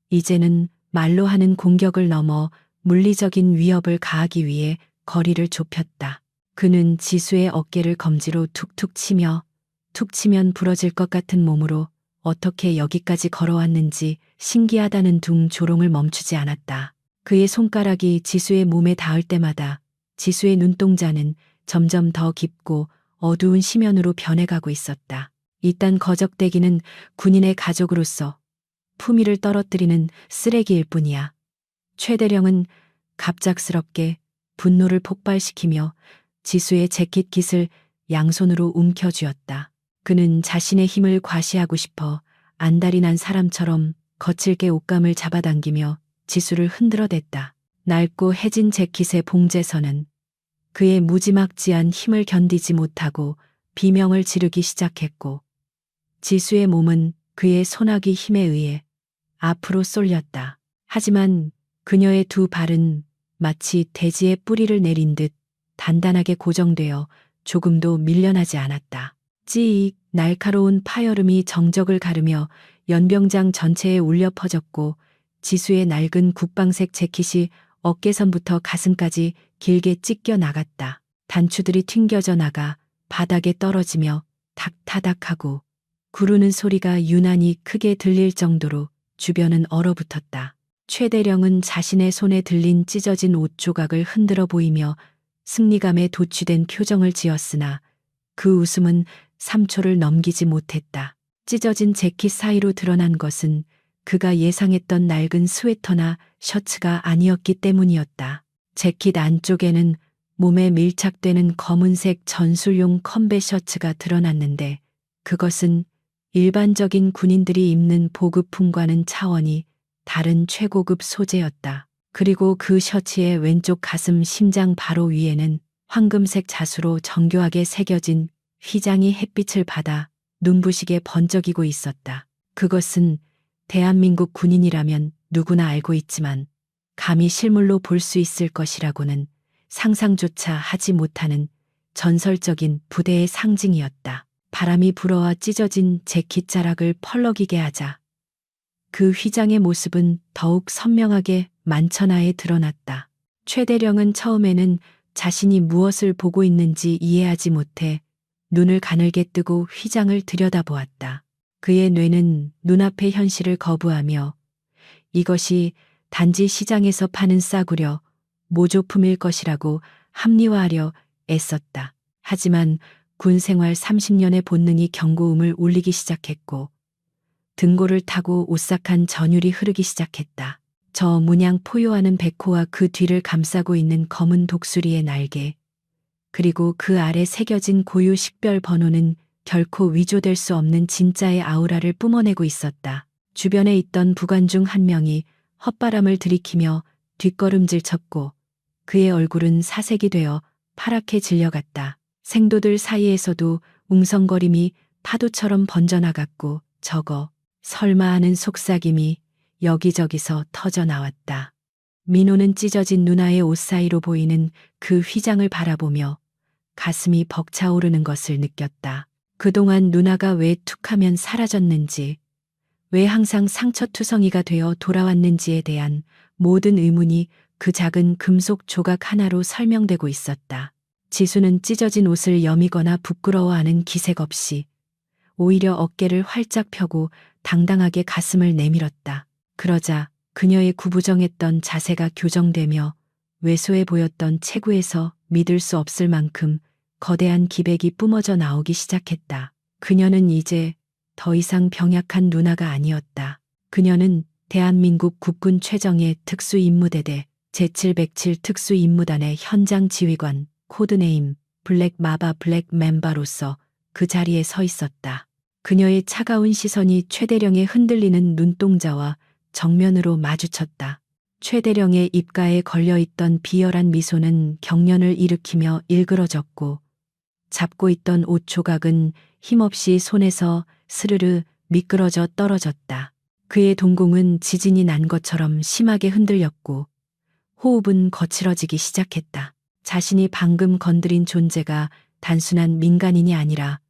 이제는 말로 하는 공격을 넘어 물리적인 위협을 가하기 위해 거리를 좁혔다. 그는 지수의 어깨를 검지로 툭툭 치며 툭 치면 부러질 것 같은 몸으로 어떻게 여기까지 걸어왔는지 신기하다는 둥 조롱을 멈추지 않았다. 그의 손가락이 지수의 몸에 닿을 때마다 지수의 눈동자는 점점 더 깊고 어두운 심연으로 변해가고 있었다. 이딴 거적대기는 군인의 가족으로서 품위를 떨어뜨리는 쓰레기일 뿐이야. 최대령은 갑작스럽게 분노를 폭발시키며 지수의 재킷 깃을 양손으로 움켜쥐었다. 그는 자신의 힘을 과시하고 싶어 안달이 난 사람처럼 거칠게 옷감을 잡아당기며 지수를 흔들어댔다. 낡고 해진 재킷의 봉제선은 그의 무지막지한 힘을 견디지 못하고 비명을 지르기 시작했고 지수의 몸은 그의 소나기 힘에 의해 앞으로 쏠렸다. 하지만 그녀의 두 발은 마치 대지에 뿌리를 내린 듯 단단하게 고정되어 조금도 밀려나지 않았다. 찌익 날카로운 파열음이 정적을 가르며 연병장 전체에 울려 퍼졌고 지수의 낡은 국방색 재킷이 어깨선부터 가슴까지 길게 찢겨 나갔다. 단추들이 튕겨져 나가 바닥에 떨어지며 닥타닥하고 구르는 소리가 유난히 크게 들릴 정도로 주변은 얼어붙었다. 최대령은 자신의 손에 들린 찢어진 옷 조각을 흔들어 보이며 승리감에 도취된 표정을 지었으나 그 웃음은 3초를 넘기지 못했다. 찢어진 재킷 사이로 드러난 것은 그가 예상했던 낡은 스웨터나 셔츠가 아니었기 때문이었다. 재킷 안쪽에는 몸에 밀착되는 검은색 전술용 컴뱃 셔츠가 드러났는데 그것은 일반적인 군인들이 입는 보급품과는 차원이 다른 최고급 소재였다. 그리고 그 셔츠의 왼쪽 가슴 심장 바로 위에는 황금색 자수로 정교하게 새겨진 휘장이 햇빛을 받아 눈부시게 번쩍이고 있었다. 그것은 대한민국 군인이라면 누구나 알고 있지만 감히 실물로 볼 수 있을 것이라고는 상상조차 하지 못하는 전설적인 부대의 상징이었다. 바람이 불어와 찢어진 재킷 자락을 펄럭이게 하자 그 휘장의 모습은 더욱 선명하게 만천하에 드러났다. 최대령은 처음에는 자신이 무엇을 보고 있는지 이해하지 못해 눈을 가늘게 뜨고 휘장을 들여다보았다. 그의 뇌는 눈앞의 현실을 거부하며 이것이 단지 시장에서 파는 싸구려 모조품일 것이라고 합리화하려 애썼다. 하지만 군 생활 30년의 본능이 경고음을 울리기 시작했고 등골을 타고 오싹한 전율이 흐르기 시작했다. 저 문양 포효하는 백호와 그 뒤를 감싸고 있는 검은 독수리의 날개, 그리고 그 아래 새겨진 고유 식별 번호는 결코 위조될 수 없는 진짜의 아우라를 뿜어내고 있었다. 주변에 있던 부관 중 한 명이 헛바람을 들이키며 뒷걸음질 쳤고 그의 얼굴은 사색이 되어 파랗게 질려갔다. 생도들 사이에서도 웅성거림이 파도처럼 번져나갔고 저거 설마 하는 속삭임이 여기저기서 터져나왔다. 민호는 찢어진 누나의 옷 사이로 보이는 그 휘장을 바라보며 가슴이 벅차오르는 것을 느꼈다. 그동안 누나가 왜 툭하면 사라졌는지, 왜 항상 상처투성이가 되어 돌아왔는지에 대한 모든 의문이 그 작은 금속 조각 하나로 설명되고 있었다. 지수는 찢어진 옷을 여미거나 부끄러워하는 기색 없이 오히려 어깨를 활짝 펴고 당당하게 가슴을 내밀었다. 그러자 그녀의 구부정했던 자세가 교정되며 왜소해 보였던 체구에서 믿을 수 없을 만큼 거대한 기백이 뿜어져 나오기 시작했다. 그녀는 이제 더 이상 병약한 누나가 아니었다. 그녀는 대한민국 국군 최정예 특수임무대대 제707 특수임무단의 현장 지휘관, 코드네임 블랙 마바 블랙 멤버로서 그 자리에 서 있었다. 그녀의 차가운 시선이 최대령의 흔들리는 눈동자와 정면으로 마주쳤다. 최대령의 입가에 걸려있던 비열한 미소는 경련을 일으키며 일그러졌고 잡고 있던 옷 조각은 힘없이 손에서 스르르 미끄러져 떨어졌다. 그의 동공은 지진이 난 것처럼 심하게 흔들렸고 호흡은 거칠어지기 시작했다. 자신이 방금 건드린 존재가 단순한 민간인이 아니라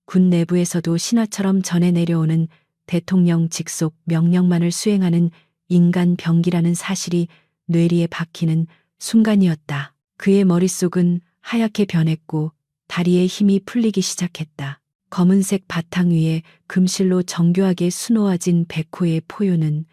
군 내부에서도 신화처럼 전해 내려오는 대통령 직속 명령만을 수행하는 인간 병기라는 사실이 뇌리에 박히는 순간이었다. 그의 머릿속은 하얗게 변했고 다리에 힘이 풀리기 시작했다. 검은색 바탕 위에 금실로 정교하게 수놓아진 백호의 포효는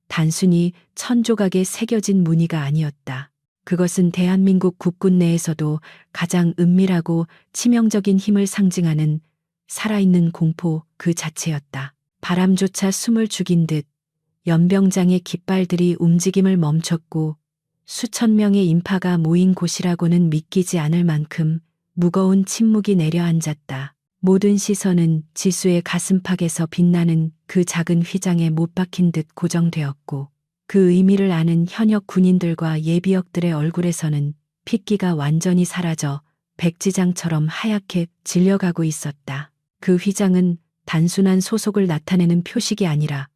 단순히 천조각에 새겨진 무늬가 아니었다. 그것은 대한민국 국군 내에서도 가장 은밀하고 치명적인 힘을 상징하는 살아있는 공포 그 자체였다. 바람조차 숨을 죽인 듯 연병장의 깃발들이 움직임을 멈췄고 수천 명의 인파가 모인 곳이라고는 믿기지 않을 만큼 무거운 침묵이 내려앉았다. 모든 시선은 지수의 가슴팍에서 빛나는 그 작은 휘장에 못 박힌 듯 고정되었고 그 의미를 아는 현역 군인들과 예비역들의 얼굴에서는 핏기가 완전히 사라져 백지장처럼 하얗게 질려가고 있었다. 그 휘장은 단순한 소속을 나타내는 표식이 아니라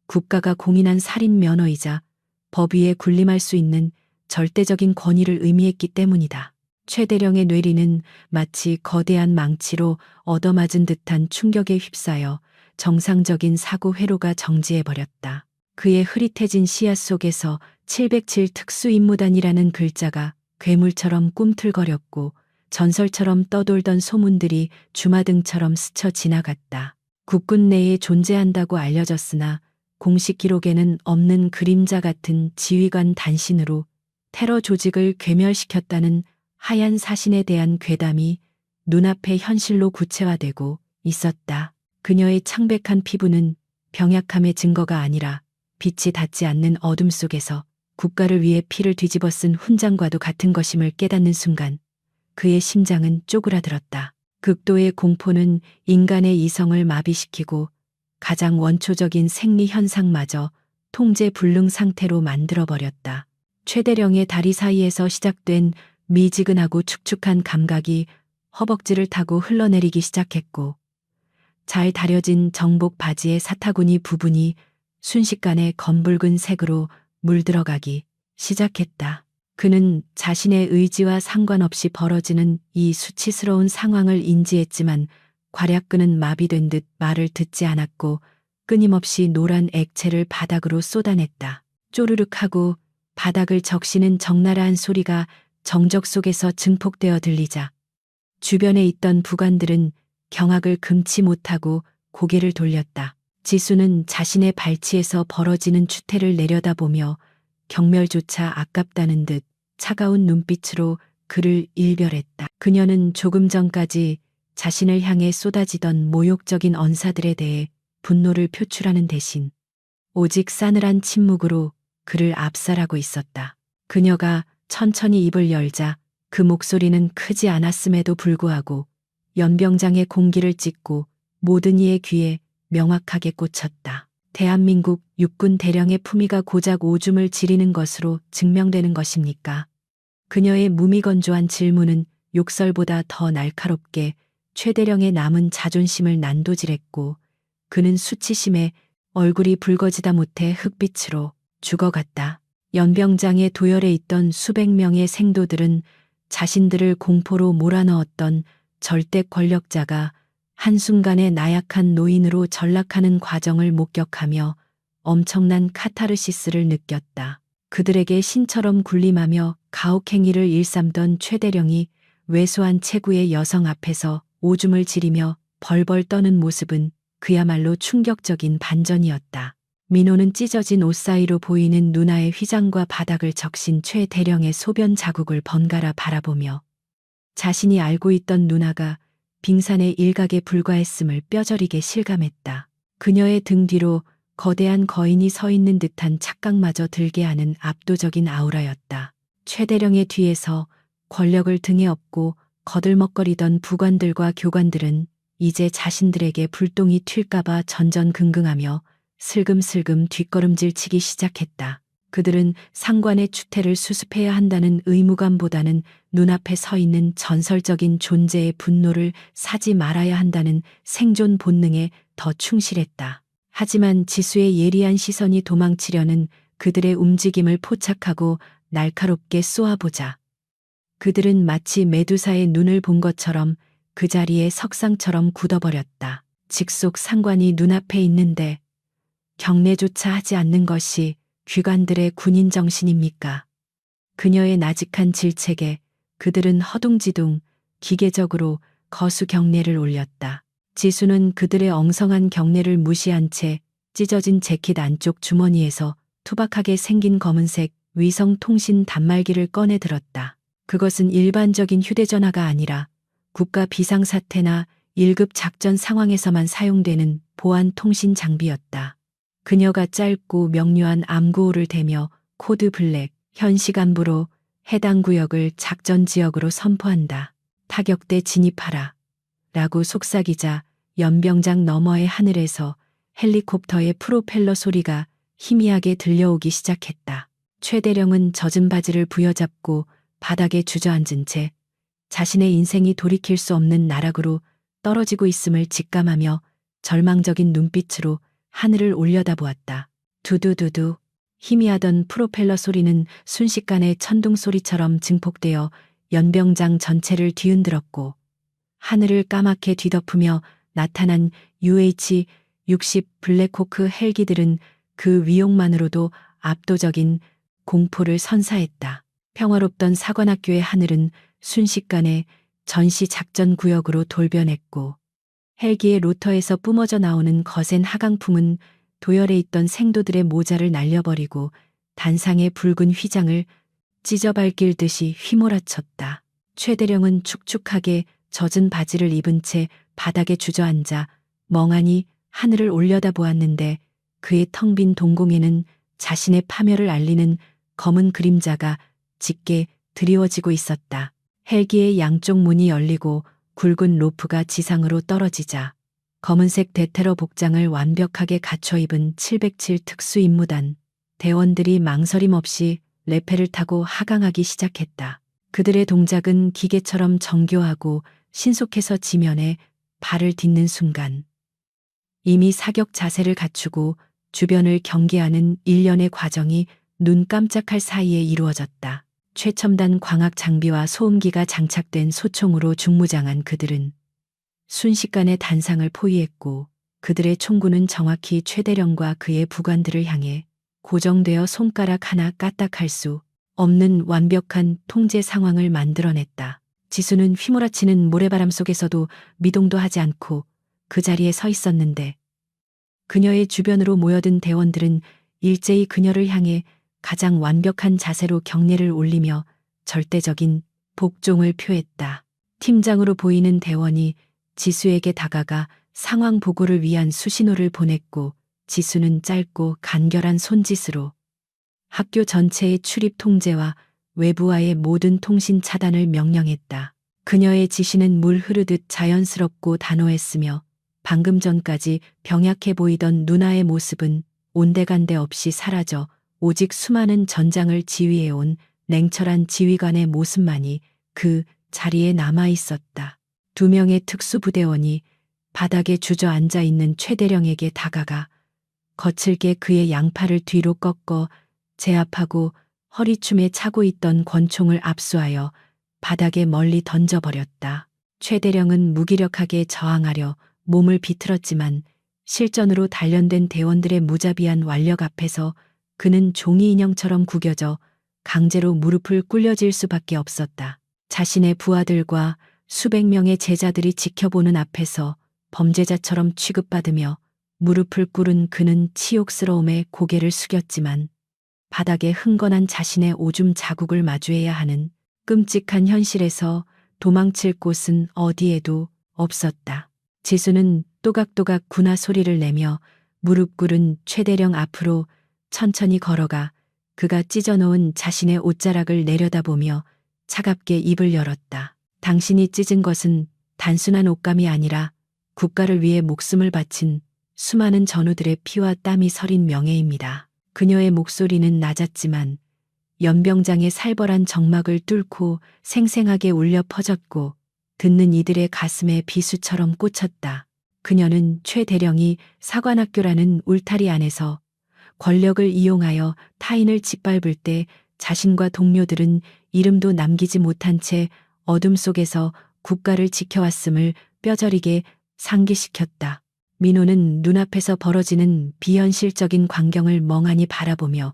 국가가 공인한 살인 면허이자 법 위에 군림할 수 있는 절대적인 권위를 의미했기 때문이다. 최대령의 뇌리는 마치 거대한 망치로 얻어맞은 듯한 충격에 휩싸여 정상적인 사고 회로가 정지해버렸다. 그의 흐릿해진 시야 속에서 707 특수임무단이라는 글자가 괴물처럼 꿈틀거렸고 전설처럼 떠돌던 소문들이 주마등처럼 스쳐 지나갔다. 국군 내에 존재한다고 알려졌으나 공식 기록에는 없는 그림자 같은 지휘관 단신으로 테러 조직을 괴멸시켰다는 하얀 사신에 대한 괴담이 눈앞에 현실로 구체화되고 있었다. 그녀의 창백한 피부는 병약함의 증거가 아니라 빛이 닿지 않는 어둠 속에서 국가를 위해 피를 뒤집어 쓴 훈장과도 같은 것임을 깨닫는 순간 그의 심장은 쪼그라들었다. 극도의 공포는 인간의 이성을 마비시키고 가장 원초적인 생리 현상마저 통제 불능 상태로 만들어버렸다. 최대령의 다리 사이에서 시작된 미지근하고 축축한 감각이 허벅지를 타고 흘러내리기 시작했고 잘 다려진 정복 바지의 사타구니 부분이 순식간에 검붉은 색으로 물들어가기 시작했다. 그는 자신의 의지와 상관없이 벌어지는 이 수치스러운 상황을 인지했지만 괄약근은 마비된 듯 말을 듣지 않았고 끊임없이 노란 액체를 바닥으로 쏟아냈다. 쪼르륵하고 바닥을 적시는 적나라한 소리가 정적 속에서 증폭되어 들리자 주변에 있던 부관들은 경악을 금치 못하고 고개를 돌렸다. 지수는 자신의 발치에서 벌어지는 추태를 내려다보며 경멸조차 아깝다는 듯 차가운 눈빛으로 그를 일별했다. 그녀는 조금 전까지 자신을 향해 쏟아지던 모욕적인 언사들에 대해 분노를 표출하는 대신 오직 싸늘한 침묵으로 그를 압살하고 있었다. 그녀가 천천히 입을 열자 그 목소리는 크지 않았음에도 불구하고 연병장의 공기를 찢고 모든 이의 귀에 명확하게 꽂혔다. 대한민국 육군 대령의 품위가 고작 오줌을 지리는 것으로 증명되는 것입니까? 그녀의 무미건조한 질문은 욕설보다 더 날카롭게 최대령의 남은 자존심을 난도질했고 그는 수치심에 얼굴이 붉어지다 못해 흑빛으로 죽어갔다. 연병장의 도열에 있던 수백 명의 생도들은 자신들을 공포로 몰아넣었던 절대 권력자가 한순간에 나약한 노인으로 전락하는 과정을 목격하며 엄청난 카타르시스를 느꼈다. 그들에게 신처럼 군림하며 가혹행위를 일삼던 최대령이 왜소한 체구의 여성 앞에서 오줌을 지리며 벌벌 떠는 모습은 그야말로 충격적인 반전이었다. 민호는 찢어진 옷 사이로 보이는 누나의 휘장과 바닥을 적신 최대령의 소변 자국을 번갈아 바라보며 자신이 알고 있던 누나가 빙산의 일각에 불과했음을 뼈저리게 실감했다. 그녀의 등 뒤로 거대한 거인이 서 있는 듯한 착각마저 들게 하는 압도적인 아우라였다. 최대령의 뒤에서 권력을 등에 업고 거들먹거리던 부관들과 교관들은 이제 자신들에게 불똥이 튈까봐 전전긍긍하며 슬금슬금 뒷걸음질 치기 시작했다. 그들은 상관의 추태를 수습해야 한다는 의무감보다는 눈앞에 서 있는 전설적인 존재의 분노를 사지 말아야 한다는 생존 본능에 더 충실했다. 하지만 지수의 예리한 시선이 도망치려는 그들의 움직임을 포착하고 날카롭게 쏘아보자 그들은 마치 메두사의 눈을 본 것처럼 그 자리에 석상처럼 굳어버렸다. 직속 상관이 눈앞에 있는데 경례조차 하지 않는 것이 귀관들의 군인 정신입니까? 그녀의 나직한 질책에 그들은 허둥지둥 기계적으로 거수 경례를 올렸다. 지수는 그들의 엉성한 경례를 무시한 채 찢어진 재킷 안쪽 주머니에서 투박하게 생긴 검은색 위성통신 단말기를 꺼내 들었다. 그것은 일반적인 휴대전화가 아니라 국가 비상사태나 1급 작전 상황에서만 사용되는 보안 통신 장비였다. 그녀가 짧고 명료한 암구호를 대며 코드 블랙, 현 시간부로 해당 구역을 작전 지역으로 선포한다. 타격대 진입하라. 라고 속삭이자 연병장 너머의 하늘에서 헬리콥터의 프로펠러 소리가 희미하게 들려오기 시작했다. 최대령은 젖은 바지를 부여잡고 바닥에 주저앉은 채 자신의 인생이 돌이킬 수 없는 나락으로 떨어지고 있음을 직감하며 절망적인 눈빛으로 하늘을 올려다보았다. 두두두두 희미하던 프로펠러 소리는 순식간에 천둥 소리처럼 증폭되어 연병장 전체를 뒤흔들었고 하늘을 까맣게 뒤덮으며 나타난 UH-60 블랙호크 헬기들은 그 위용만으로도 압도적인 공포를 선사했다. 평화롭던 사관학교의 하늘은 순식간에 전시 작전 구역으로 돌변했고 헬기의 로터에서 뿜어져 나오는 거센 하강풍은 도열에 있던 생도들의 모자를 날려버리고 단상의 붉은 휘장을 찢어밟길 듯이 휘몰아쳤다. 최대령은 축축하게 젖은 바지를 입은 채 바닥에 주저앉아 멍하니 하늘을 올려다보았는데 그의 텅 빈 동공에는 자신의 파멸을 알리는 검은 그림자가 짙게 드리워지고 있었다. 헬기의 양쪽 문이 열리고 굵은 로프가 지상으로 떨어지자 검은색 대테러 복장을 완벽하게 갖춰 입은 707 특수임무단 대원들이 망설임 없이 레페를 타고 하강하기 시작했다. 그들의 동작은 기계처럼 정교하고 신속해서 지면에 발을 딛는 순간 이미 사격 자세를 갖추고 주변을 경계하는 일련의 과정이 눈 깜짝할 사이에 이루어졌다. 최첨단 광학 장비와 소음기가 장착된 소총으로 중무장한 그들은 순식간에 단상을 포위했고 그들의 총구는 정확히 최대령과 그의 부관들을 향해 고정되어 손가락 하나 까딱할 수 없는 완벽한 통제 상황을 만들어냈다. 지수는 휘몰아치는 모래바람 속에서도 미동도 하지 않고 그 자리에 서 있었는데 그녀의 주변으로 모여든 대원들은 일제히 그녀를 향해 가장 완벽한 자세로 경례를 올리며 절대적인 복종을 표했다. 팀장으로 보이는 대원이 지수에게 다가가 상황 보고를 위한 수신호를 보냈고 지수는 짧고 간결한 손짓으로 학교 전체의 출입 통제와 외부와의 모든 통신 차단을 명령했다. 그녀의 지시는 물 흐르듯 자연스럽고 단호했으며 방금 전까지 병약해 보이던 누나의 모습은 온데간데 없이 사라져 오직 수많은 전장을 지휘해온 냉철한 지휘관의 모습만이 그 자리에 남아 있었다. 2명의 특수부대원이 바닥에 주저앉아 있는 최대령에게 다가가 거칠게 그의 양팔을 뒤로 꺾어 제압하고 허리춤에 차고 있던 권총을 압수하여 바닥에 멀리 던져버렸다. 최대령은 무기력하게 저항하려 몸을 비틀었지만 실전으로 단련된 대원들의 무자비한 완력 앞에서 그는 종이 인형처럼 구겨져 강제로 무릎을 꿇려질 수밖에 없었다. 자신의 부하들과 수백 명의 제자들이 지켜보는 앞에서 범죄자처럼 취급받으며 무릎을 꿇은 그는 치욕스러움에 고개를 숙였지만 바닥에 흥건한 자신의 오줌 자국을 마주해야 하는 끔찍한 현실에서 도망칠 곳은 어디에도 없었다. 지수는 또각또각 군화 소리를 내며 무릎 꿇은 최대령 앞으로 천천히 걸어가 그가 찢어놓은 자신의 옷자락을 내려다보며 차갑게 입을 열었다. 당신이 찢은 것은 단순한 옷감이 아니라 국가를 위해 목숨을 바친 수많은 전우들의 피와 땀이 서린 명예입니다. 그녀의 목소리는 낮았지만 연병장의 살벌한 정막을 뚫고 생생하게 울려 퍼졌고 듣는 이들의 가슴에 비수처럼 꽂혔다. 그녀는 최대령이 사관학교라는 울타리 안에서 권력을 이용하여 타인을 짓밟을 때 자신과 동료들은 이름도 남기지 못한 채 어둠 속에서 국가를 지켜왔음을 뼈저리게 상기시켰다. 민호는 눈앞에서 벌어지는 비현실적인 광경을 멍하니 바라보며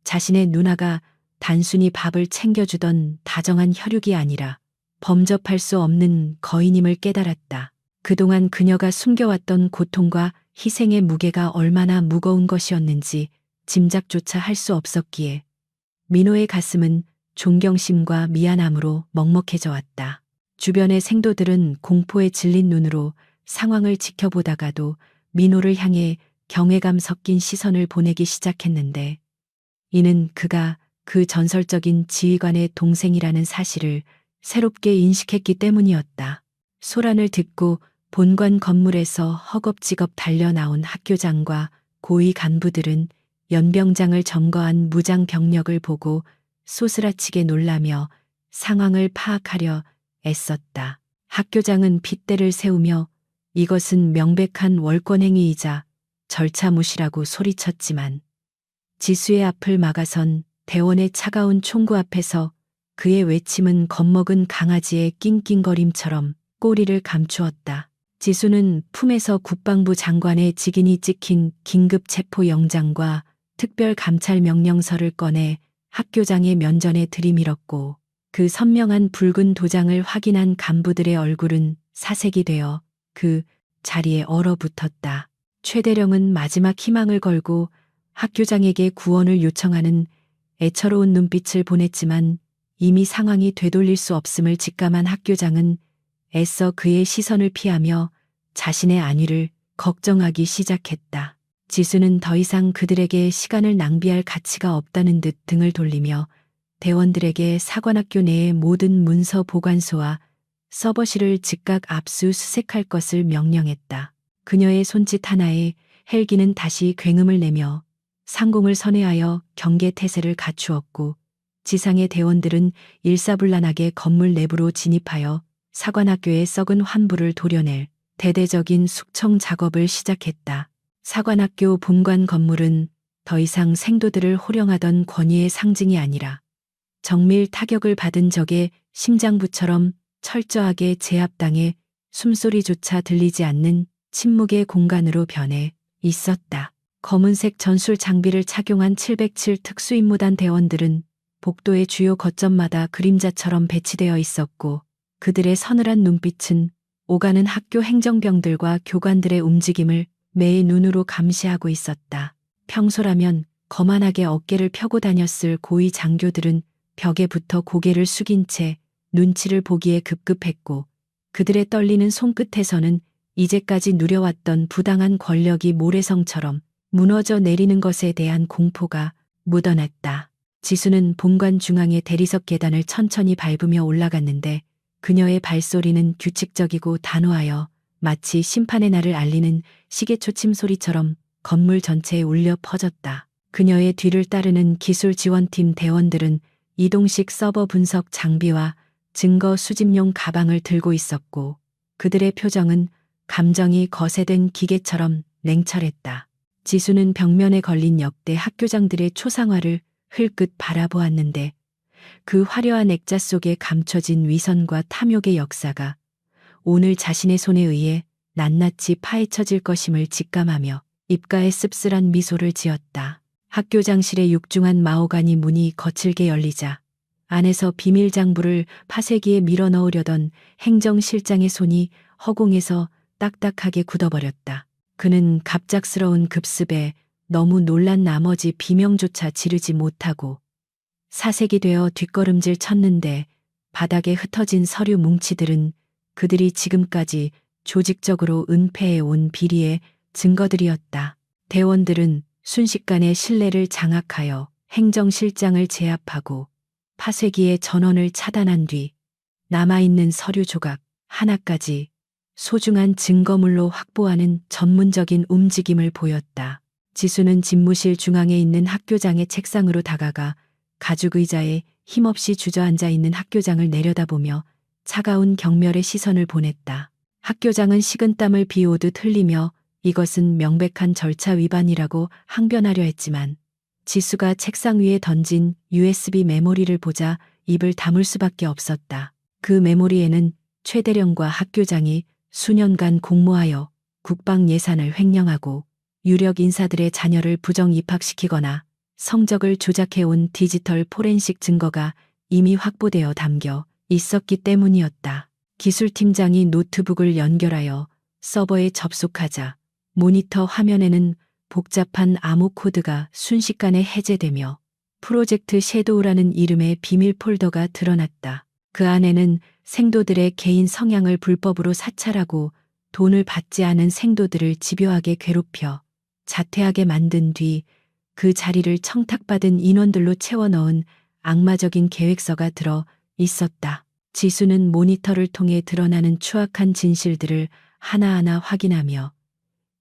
자신의 누나가 단순히 밥을 챙겨주던 다정한 혈육이 아니라 범접할 수 없는 거인임을 깨달았다. 그동안 그녀가 숨겨왔던 고통과 희생의 무게가 얼마나 무거운 것이었는지 짐작조차 할 수 없었기에 민호의 가슴은 존경심과 미안함으로 먹먹해져 왔다. 주변의 생도들은 공포에 질린 눈으로 상황을 지켜보다가도 민호를 향해 경외감 섞인 시선을 보내기 시작했는데 이는 그가 그 전설적인 지휘관의 동생이라는 사실을 새롭게 인식했기 때문이었다. 소란을 듣고 본관 건물에서 허겁지겁 달려나온 학교장과 고위 간부들은 연병장을 점거한 무장 병력을 보고 소스라치게 놀라며 상황을 파악하려 애썼다. 학교장은 핏대를 세우며 이것은 명백한 월권행위이자 절차무시라고 소리쳤지만 지수의 앞을 막아선 대원의 차가운 총구 앞에서 그의 외침은 겁먹은 강아지의 낑낑거림처럼 꼬리를 감추었다. 지수는 품에서 국방부 장관의 직인이 찍힌 긴급 체포 영장과 특별 감찰 명령서를 꺼내 학교장의 면전에 들이밀었고 그 선명한 붉은 도장을 확인한 간부들의 얼굴은 사색이 되어 그 자리에 얼어붙었다. 최대령은 마지막 희망을 걸고 학교장에게 구원을 요청하는 애처로운 눈빛을 보냈지만 이미 상황이 되돌릴 수 없음을 직감한 학교장은 애써 그의 시선을 피하며 자신의 안위를 걱정하기 시작했다. 지수는 더 이상 그들에게 시간을 낭비할 가치가 없다는 듯 등을 돌리며 대원들에게 사관학교 내의 모든 문서 보관소와 서버실을 즉각 압수수색할 것을 명령했다. 그녀의 손짓 하나에 헬기는 다시 굉음을 내며 상공을 선회하여 경계 태세를 갖추었고 지상의 대원들은 일사불란하게 건물 내부로 진입하여 사관학교의 썩은 환부를 도려낼 대대적인 숙청 작업을 시작했다. 사관학교 본관 건물은 더 이상 생도들을 호령하던 권위의 상징이 아니라 정밀 타격을 받은 적의 심장부처럼 철저하게 제압당해 숨소리조차 들리지 않는 침묵의 공간으로 변해 있었다. 검은색 전술 장비를 착용한 707 특수임무단 대원들은 복도의 주요 거점마다 그림자처럼 배치되어 있었고 그들의 서늘한 눈빛은 오가는 학교 행정병들과 교관들의 움직임을 매의 눈으로 감시하고 있었다. 평소라면 거만하게 어깨를 펴고 다녔을 고위 장교들은 벽에 붙어 고개를 숙인 채 눈치를 보기에 급급했고 그들의 떨리는 손끝에서는 이제까지 누려왔던 부당한 권력이 모래성처럼 무너져 내리는 것에 대한 공포가 묻어났다. 지수는 본관 중앙의 대리석 계단을 천천히 밟으며 올라갔는데 그녀의 발소리는 규칙적이고 단호하여 마치 심판의 날을 알리는 시계초침 소리처럼 건물 전체에 울려 퍼졌다. 그녀의 뒤를 따르는 기술 지원팀 대원들은 이동식 서버 분석 장비와 증거 수집용 가방을 들고 있었고 그들의 표정은 감정이 거세된 기계처럼 냉철했다. 지수는 벽면에 걸린 역대 학교장들의 초상화를 흘끗 바라보았는데 그 화려한 액자 속에 감춰진 위선과 탐욕의 역사가 오늘 자신의 손에 의해 낱낱이 파헤쳐질 것임을 직감하며 입가에 씁쓸한 미소를 지었다. 학교장실의 육중한 마호가니 문이 거칠게 열리자 안에서 비밀 장부를 파쇄기에 밀어 넣으려던 행정실장의 손이 허공에서 딱딱하게 굳어버렸다. 그는 갑작스러운 급습에 너무 놀란 나머지 비명조차 지르지 못하고 사색이 되어 뒷걸음질 쳤는데 바닥에 흩어진 서류 뭉치들은 그들이 지금까지 조직적으로 은폐해 온 비리의 증거들이었다. 대원들은 순식간에 신뢰를 장악하여 행정실장을 제압하고 파쇄기의 전원을 차단한 뒤 남아있는 서류 조각 하나까지 소중한 증거물로 확보하는 전문적인 움직임을 보였다. 지수는 집무실 중앙에 있는 학교장의 책상으로 다가가 가죽 의자에 힘없이 주저앉아 있는 학교장을 내려다보며 차가운 경멸의 시선을 보냈다. 학교장은 식은땀을 비오듯 흘리며 이것은 명백한 절차 위반이라고 항변하려 했지만 지수가 책상 위에 던진 USB 메모리를 보자 입을 다물 수밖에 없었다. 그 메모리에는 최대령과 학교장이 수년간 공모하여 국방 예산을 횡령하고 유력 인사들의 자녀를 부정 입학시키거나 성적을 조작해온 디지털 포렌식 증거가 이미 확보되어 담겨 있었기 때문이었다. 기술팀장이 노트북을 연결하여 서버에 접속하자 모니터 화면에는 복잡한 암호 코드가 순식간에 해제되며 프로젝트 섀도우라는 이름의 비밀 폴더가 드러났다. 그 안에는 생도들의 개인 성향을 불법으로 사찰하고 돈을 받지 않은 생도들을 집요하게 괴롭혀 자퇴하게 만든 뒤 그 자리를 청탁받은 인원들로 채워 넣은 악마적인 계획서가 들어 있었다. 지수는 모니터를 통해 드러나는 추악한 진실들을 하나하나 확인하며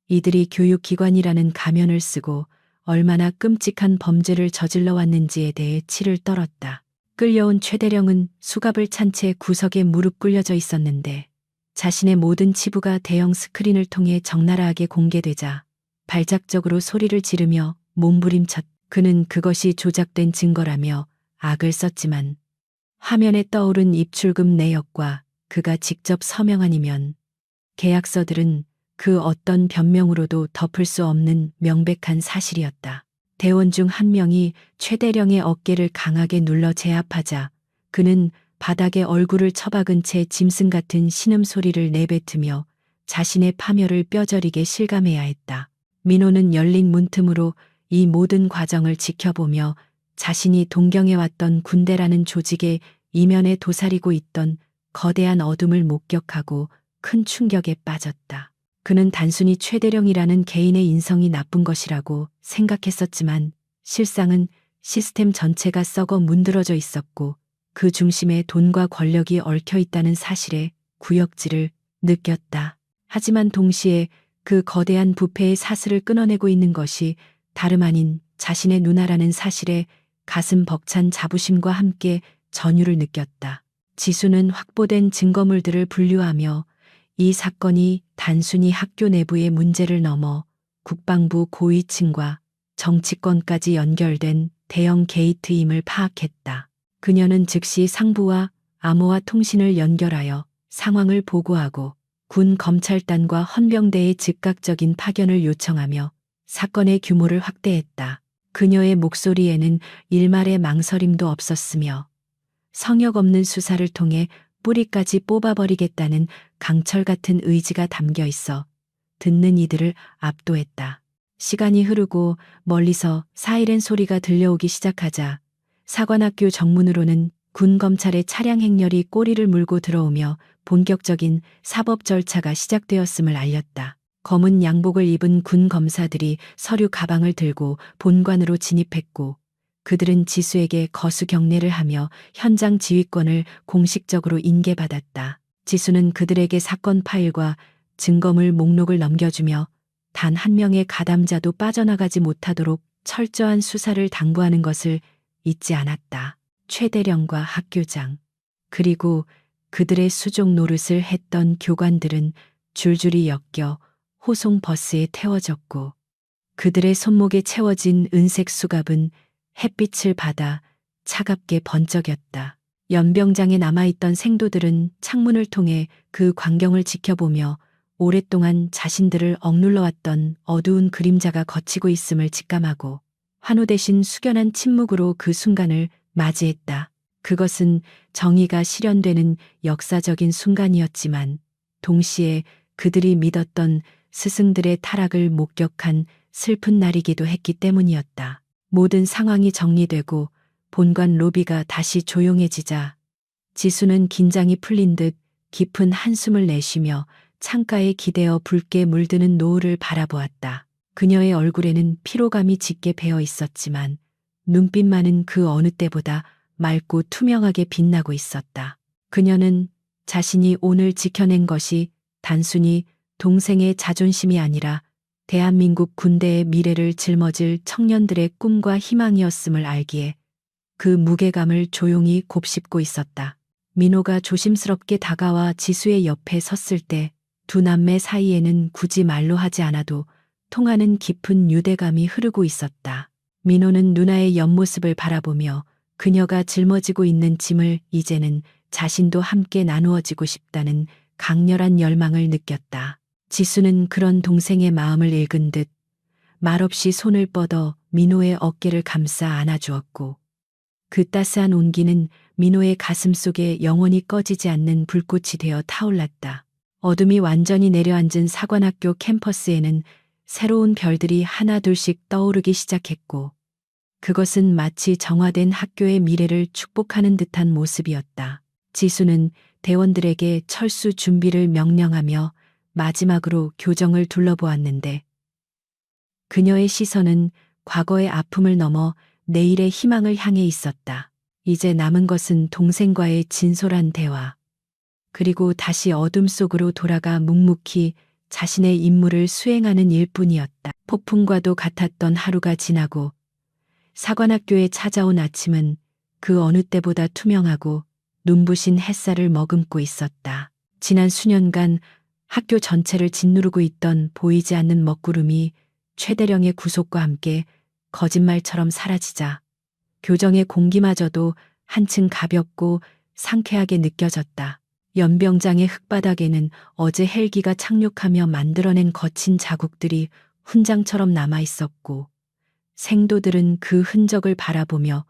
이들이 교육기관이라는 가면을 쓰고 얼마나 끔찍한 범죄를 저질러 왔는지에 대해 치를 떨었다. 끌려온 최대령은 수갑을 찬 채 구석에 무릎 꿇려져 있었는데 자신의 모든 치부가 대형 스크린을 통해 적나라하게 공개되자 발작적으로 소리를 지르며 몸부림쳤다. 그는 그것이 조작된 증거라며 악을 썼지만 화면에 떠오른 입출금 내역과 그가 직접 서명 아니면 계약서들은 그 어떤 변명으로도 덮을 수 없는 명백한 사실이었다. 대원 중 한 명이 최대령의 어깨를 강하게 눌러 제압하자 그는 바닥에 얼굴을 처박은 채 짐승 같은 신음소리를 내뱉으며 자신의 파멸을 뼈저리게 실감해야 했다. 민호는 열린 문틈으로 이 모든 과정을 지켜보며 자신이 동경해왔던 군대라는 조직의 이면에 도사리고 있던 거대한 어둠을 목격하고 큰 충격에 빠졌다. 그는 단순히 최대령이라는 개인의 인성이 나쁜 것이라고 생각했었지만 실상은 시스템 전체가 썩어 문드러져 있었고 그 중심에 돈과 권력이 얽혀 있다는 사실에 구역질을 느꼈다. 하지만 동시에 그 거대한 부패의 사슬을 끊어내고 있는 것이 다름 아닌 자신의 누나라는 사실에 가슴 벅찬 자부심과 함께 전율을 느꼈다. 지수는 확보된 증거물들을 분류하며 이 사건이 단순히 학교 내부의 문제를 넘어 국방부 고위층과 정치권까지 연결된 대형 게이트임을 파악했다. 그녀는 즉시 상부와 암호화 통신을 연결하여 상황을 보고하고 군 검찰단과 헌병대의 즉각적인 파견을 요청하며 사건의 규모를 확대했다. 그녀의 목소리에는 일말의 망설임도 없었으며 성역 없는 수사를 통해 뿌리까지 뽑아버리겠다는 강철 같은 의지가 담겨 있어 듣는 이들을 압도했다. 시간이 흐르고 멀리서 사이렌 소리가 들려오기 시작하자 사관학교 정문으로는 군 검찰의 차량 행렬이 꼬리를 물고 들어오며 본격적인 사법 절차가 시작되었음을 알렸다. 검은 양복을 입은 군 검사들이 서류 가방을 들고 본관으로 진입했고 그들은 지수에게 거수 경례를 하며 현장 지휘권을 공식적으로 인계받았다. 지수는 그들에게 사건 파일과 증거물 목록을 넘겨주며 단 한 명의 가담자도 빠져나가지 못하도록 철저한 수사를 당부하는 것을 잊지 않았다. 최대령과 학교장, 그리고 그들의 수족 노릇을 했던 교관들은 줄줄이 엮여 호송 버스에 태워졌고 그들의 손목에 채워진 은색 수갑은 햇빛을 받아 차갑게 번쩍였다. 연병장에 남아있던 생도들은 창문을 통해 그 광경을 지켜보며 오랫동안 자신들을 억눌러왔던 어두운 그림자가 걷히고 있음을 직감하고 환호 대신 숙연한 침묵으로 그 순간을 맞이했다. 그것은 정의가 실현되는 역사적인 순간이었지만 동시에 그들이 믿었던 스승들의 타락을 목격한 슬픈 날이기도 했기 때문이었다. 모든 상황이 정리되고 본관 로비가 다시 조용해지자 지수는 긴장이 풀린 듯 깊은 한숨을 내쉬며 창가에 기대어 붉게 물드는 노을을 바라보았다. 그녀의 얼굴에는 피로감이 짙게 배어 있었지만 눈빛만은 그 어느 때보다 맑고 투명하게 빛나고 있었다. 그녀는 자신이 오늘 지켜낸 것이 단순히 동생의 자존심이 아니라 대한민국 군대의 미래를 짊어질 청년들의 꿈과 희망이었음을 알기에 그 무게감을 조용히 곱씹고 있었다. 민호가 조심스럽게 다가와 지수의 옆에 섰을 때 두 남매 사이에는 굳이 말로 하지 않아도 통하는 깊은 유대감이 흐르고 있었다. 민호는 누나의 옆모습을 바라보며 그녀가 짊어지고 있는 짐을 이제는 자신도 함께 나누어지고 싶다는 강렬한 열망을 느꼈다. 지수는 그런 동생의 마음을 읽은 듯 말없이 손을 뻗어 민호의 어깨를 감싸 안아주었고 그 따스한 온기는 민호의 가슴 속에 영원히 꺼지지 않는 불꽃이 되어 타올랐다. 어둠이 완전히 내려앉은 사관학교 캠퍼스에는 새로운 별들이 하나둘씩 떠오르기 시작했고 그것은 마치 정화된 학교의 미래를 축복하는 듯한 모습이었다. 지수는 대원들에게 철수 준비를 명령하며 마지막으로 교정을 둘러보았는데 그녀의 시선은 과거의 아픔을 넘어 내일의 희망을 향해 있었다. 이제 남은 것은 동생과의 진솔한 대화, 그리고 다시 어둠 속으로 돌아가 묵묵히 자신의 임무를 수행하는 일뿐이었다. 폭풍과도 같았던 하루가 지나고 사관학교에 찾아온 아침은 그 어느 때보다 투명하고 눈부신 햇살을 머금고 있었다. 지난 수년간 학교 전체를 짓누르고 있던 보이지 않는 먹구름이 최대령의 구속과 함께 거짓말처럼 사라지자 교정의 공기마저도 한층 가볍고 상쾌하게 느껴졌다. 연병장의 흙바닥에는 어제 헬기가 착륙하며 만들어낸 거친 자국들이 훈장처럼 남아 있었고, 생도들은 그 흔적을 바라보며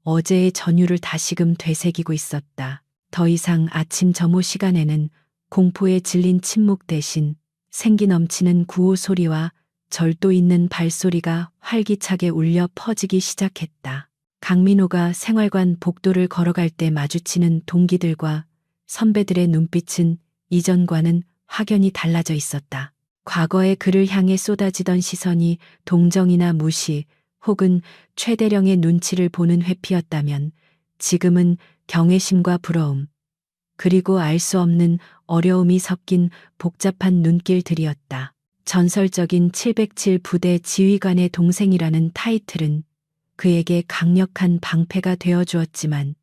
어제의 전율을 다시금 되새기고 있었다. 더 이상 아침 점호 시간에는 공포에 질린 침묵 대신 생기 넘치는 구호 소리와 절도 있는 발소리가 활기차게 울려 퍼지기 시작했다. 강민호가 생활관 복도를 걸어갈 때 마주치는 동기들과 선배들의 눈빛은 이전과는 확연히 달라져 있었다. 과거의 그를 향해 쏟아지던 시선이 동정이나 무시 혹은 최대령의 눈치를 보는 회피였다면 지금은 경외심과 부러움, 그리고 알 수 없는 어려움이 섞인 복잡한 눈길들이었다. 전설적인 707 부대 지휘관의 동생이라는 타이틀은 그에게 강력한 방패가 되어 주었지만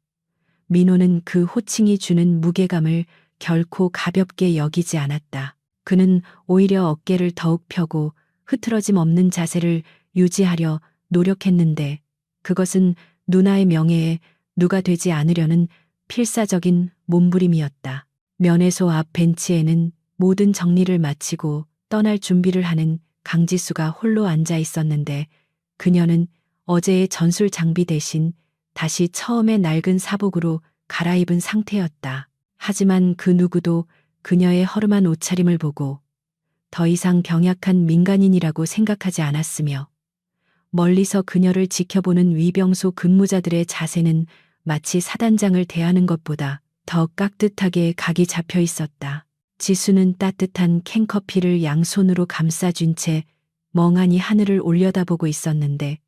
민호는 그 호칭이 주는 무게감을 결코 가볍게 여기지 않았다. 그는 오히려 어깨를 더욱 펴고 흐트러짐 없는 자세를 유지하려 노력했는데 그것은 누나의 명예에 누가 되지 않으려는 필사적인 몸부림이었다. 면회소 앞 벤치에는 모든 정리를 마치고 떠날 준비를 하는 강지수가 홀로 앉아 있었는데 그녀는 어제의 전술 장비 대신 다시 처음의 낡은 사복으로 갈아입은 상태였다. 하지만 그 누구도 그녀의 허름한 옷차림을 보고 더 이상 병약한 민간인이라고 생각하지 않았으며 멀리서 그녀를 지켜보는 위병소 근무자들의 자세는 마치 사단장을 대하는 것보다 더 깍듯하게 각이 잡혀 있었다. 지수는 따뜻한 캔커피를 양손으로 감싸쥔 채 멍하니 하늘을 올려다보고 있었는데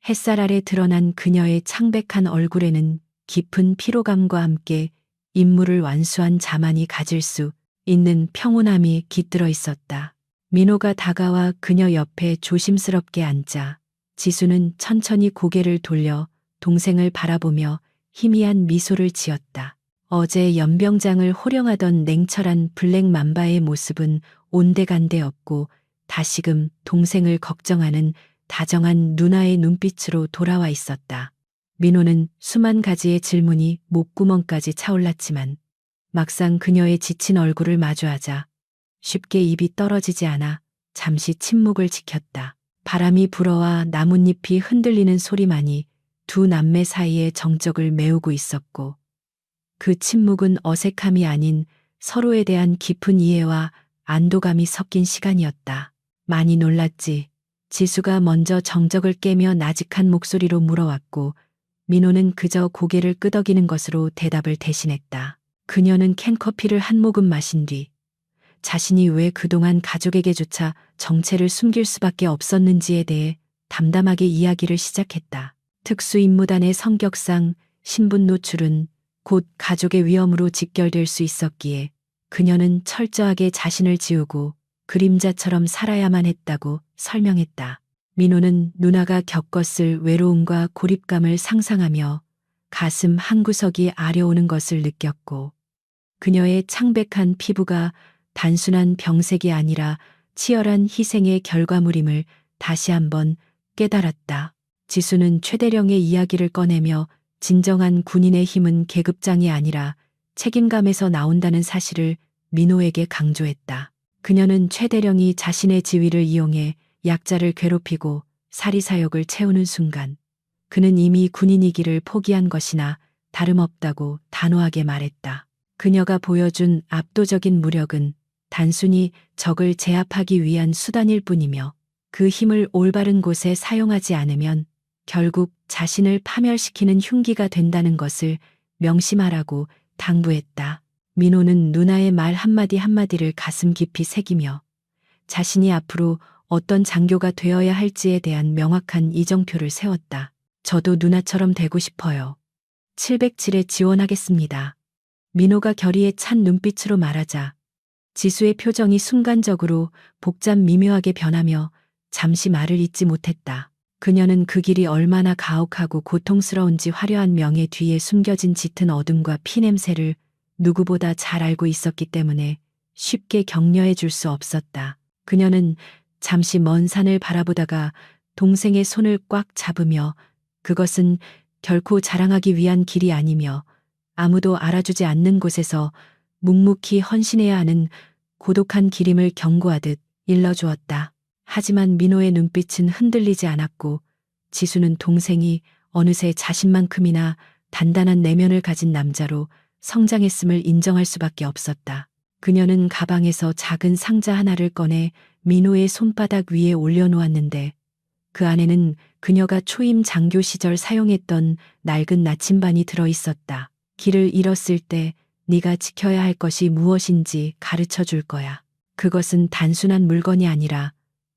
햇살 아래 드러난 그녀의 창백한 얼굴에는 깊은 피로감과 함께 임무를 완수한 자만이 가질 수 있는 평온함이 깃들어 있었다. 민호가 다가와 그녀 옆에 조심스럽게 앉자 지수는 천천히 고개를 돌려 동생을 바라보며 희미한 미소를 지었다. 어제 연병장을 호령하던 냉철한 블랙 맘바의 모습은 온데간데 없고 다시금 동생을 걱정하는 다정한 누나의 눈빛으로 돌아와 있었다. 민호는 수만 가지의 질문이 목구멍까지 차올랐지만 막상 그녀의 지친 얼굴을 마주하자 쉽게 입이 떨어지지 않아 잠시 침묵을 지켰다. 바람이 불어와 나뭇잎이 흔들리는 소리만이 두 남매 사이의 정적을 메우고 있었고 그 침묵은 어색함이 아닌 서로에 대한 깊은 이해와 안도감이 섞인 시간이었다. 많이 놀랐지. 지수가 먼저 정적을 깨며 나직한 목소리로 물어왔고 민호는 그저 고개를 끄덕이는 것으로 대답을 대신했다. 그녀는 캔커피를 한 모금 마신 뒤 자신이 왜 그동안 가족에게조차 정체를 숨길 수밖에 없었는지에 대해 담담하게 이야기를 시작했다. 특수임무단의 성격상 신분 노출은 곧 가족의 위험으로 직결될 수 있었기에 그녀는 철저하게 자신을 지우고 그림자처럼 살아야만 했다고 설명했다. 민호는 누나가 겪었을 외로움과 고립감을 상상하며 가슴 한구석이 아려오는 것을 느꼈고 그녀의 창백한 피부가 단순한 병색이 아니라 치열한 희생의 결과물임을 다시 한번 깨달았다. 지수는 최대령의 이야기를 꺼내며 진정한 군인의 힘은 계급장이 아니라 책임감에서 나온다는 사실을 민호에게 강조했다. 그녀는 최대령이 자신의 지위를 이용해 약자를 괴롭히고 사리사욕을 채우는 순간 그는 이미 군인이기를 포기한 것이나 다름없다고 단호하게 말했다. 그녀가 보여준 압도적인 무력은 단순히 적을 제압하기 위한 수단일 뿐이며 그 힘을 올바른 곳에 사용하지 않으면 결국 자신을 파멸시키는 흉기가 된다는 것을 명심하라고 당부했다. 민호는 누나의 말 한마디 한마디를 가슴 깊이 새기며 자신이 앞으로 어떤 장교가 되어야 할지에 대한 명확한 이정표를 세웠다. 저도 누나처럼 되고 싶어요. 707에 지원하겠습니다. 민호가 결의에 찬 눈빛으로 말하자 지수의 표정이 순간적으로 복잡 미묘하게 변하며 잠시 말을 잇지 못했다. 그녀는 그 길이 얼마나 가혹하고 고통스러운지 화려한 명예 뒤에 숨겨진 짙은 어둠과 피냄새를 누구보다 잘 알고 있었기 때문에 쉽게 격려해 줄 수 없었다. 그녀는 잠시 먼 산을 바라보다가 동생의 손을 꽉 잡으며 그것은 결코 자랑하기 위한 길이 아니며 아무도 알아주지 않는 곳에서 묵묵히 헌신해야 하는 고독한 길임을 경고하듯 일러주었다. 하지만 민호의 눈빛은 흔들리지 않았고 지수는 동생이 어느새 자신만큼이나 단단한 내면을 가진 남자로 성장했음을 인정할 수밖에 없었다. 그녀는 가방에서 작은 상자 하나를 꺼내 민호의 손바닥 위에 올려놓았는데 그 안에는 그녀가 초임 장교 시절 사용했던 낡은 나침반이 들어있었다. 길을 잃었을 때 네가 지켜야 할 것이 무엇인지 가르쳐 줄 거야. 그것은 단순한 물건이 아니라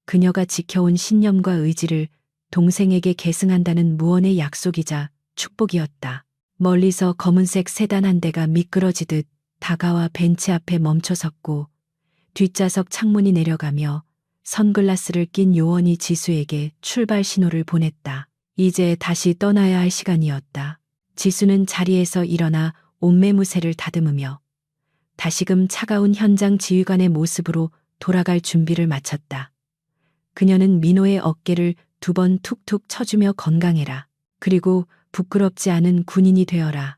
그녀가 지켜온 신념과 의지를 동생에게 계승한다는 무언의 약속이자 축복이었다. 멀리서 검은색 세단 한 대가 미끄러지듯 다가와 벤치 앞에 멈춰섰고 뒷좌석 창문이 내려가며 선글라스를 낀 요원이 지수에게 출발 신호를 보냈다. 이제 다시 떠나야 할 시간이었다. 지수는 자리에서 일어나 옷매무새를 다듬으며 다시금 차가운 현장 지휘관의 모습으로 돌아갈 준비를 마쳤다. 그녀는 민호의 어깨를 2번 툭툭 쳐주며 건강해라. 그리고 부끄럽지 않은 군인이 되어라.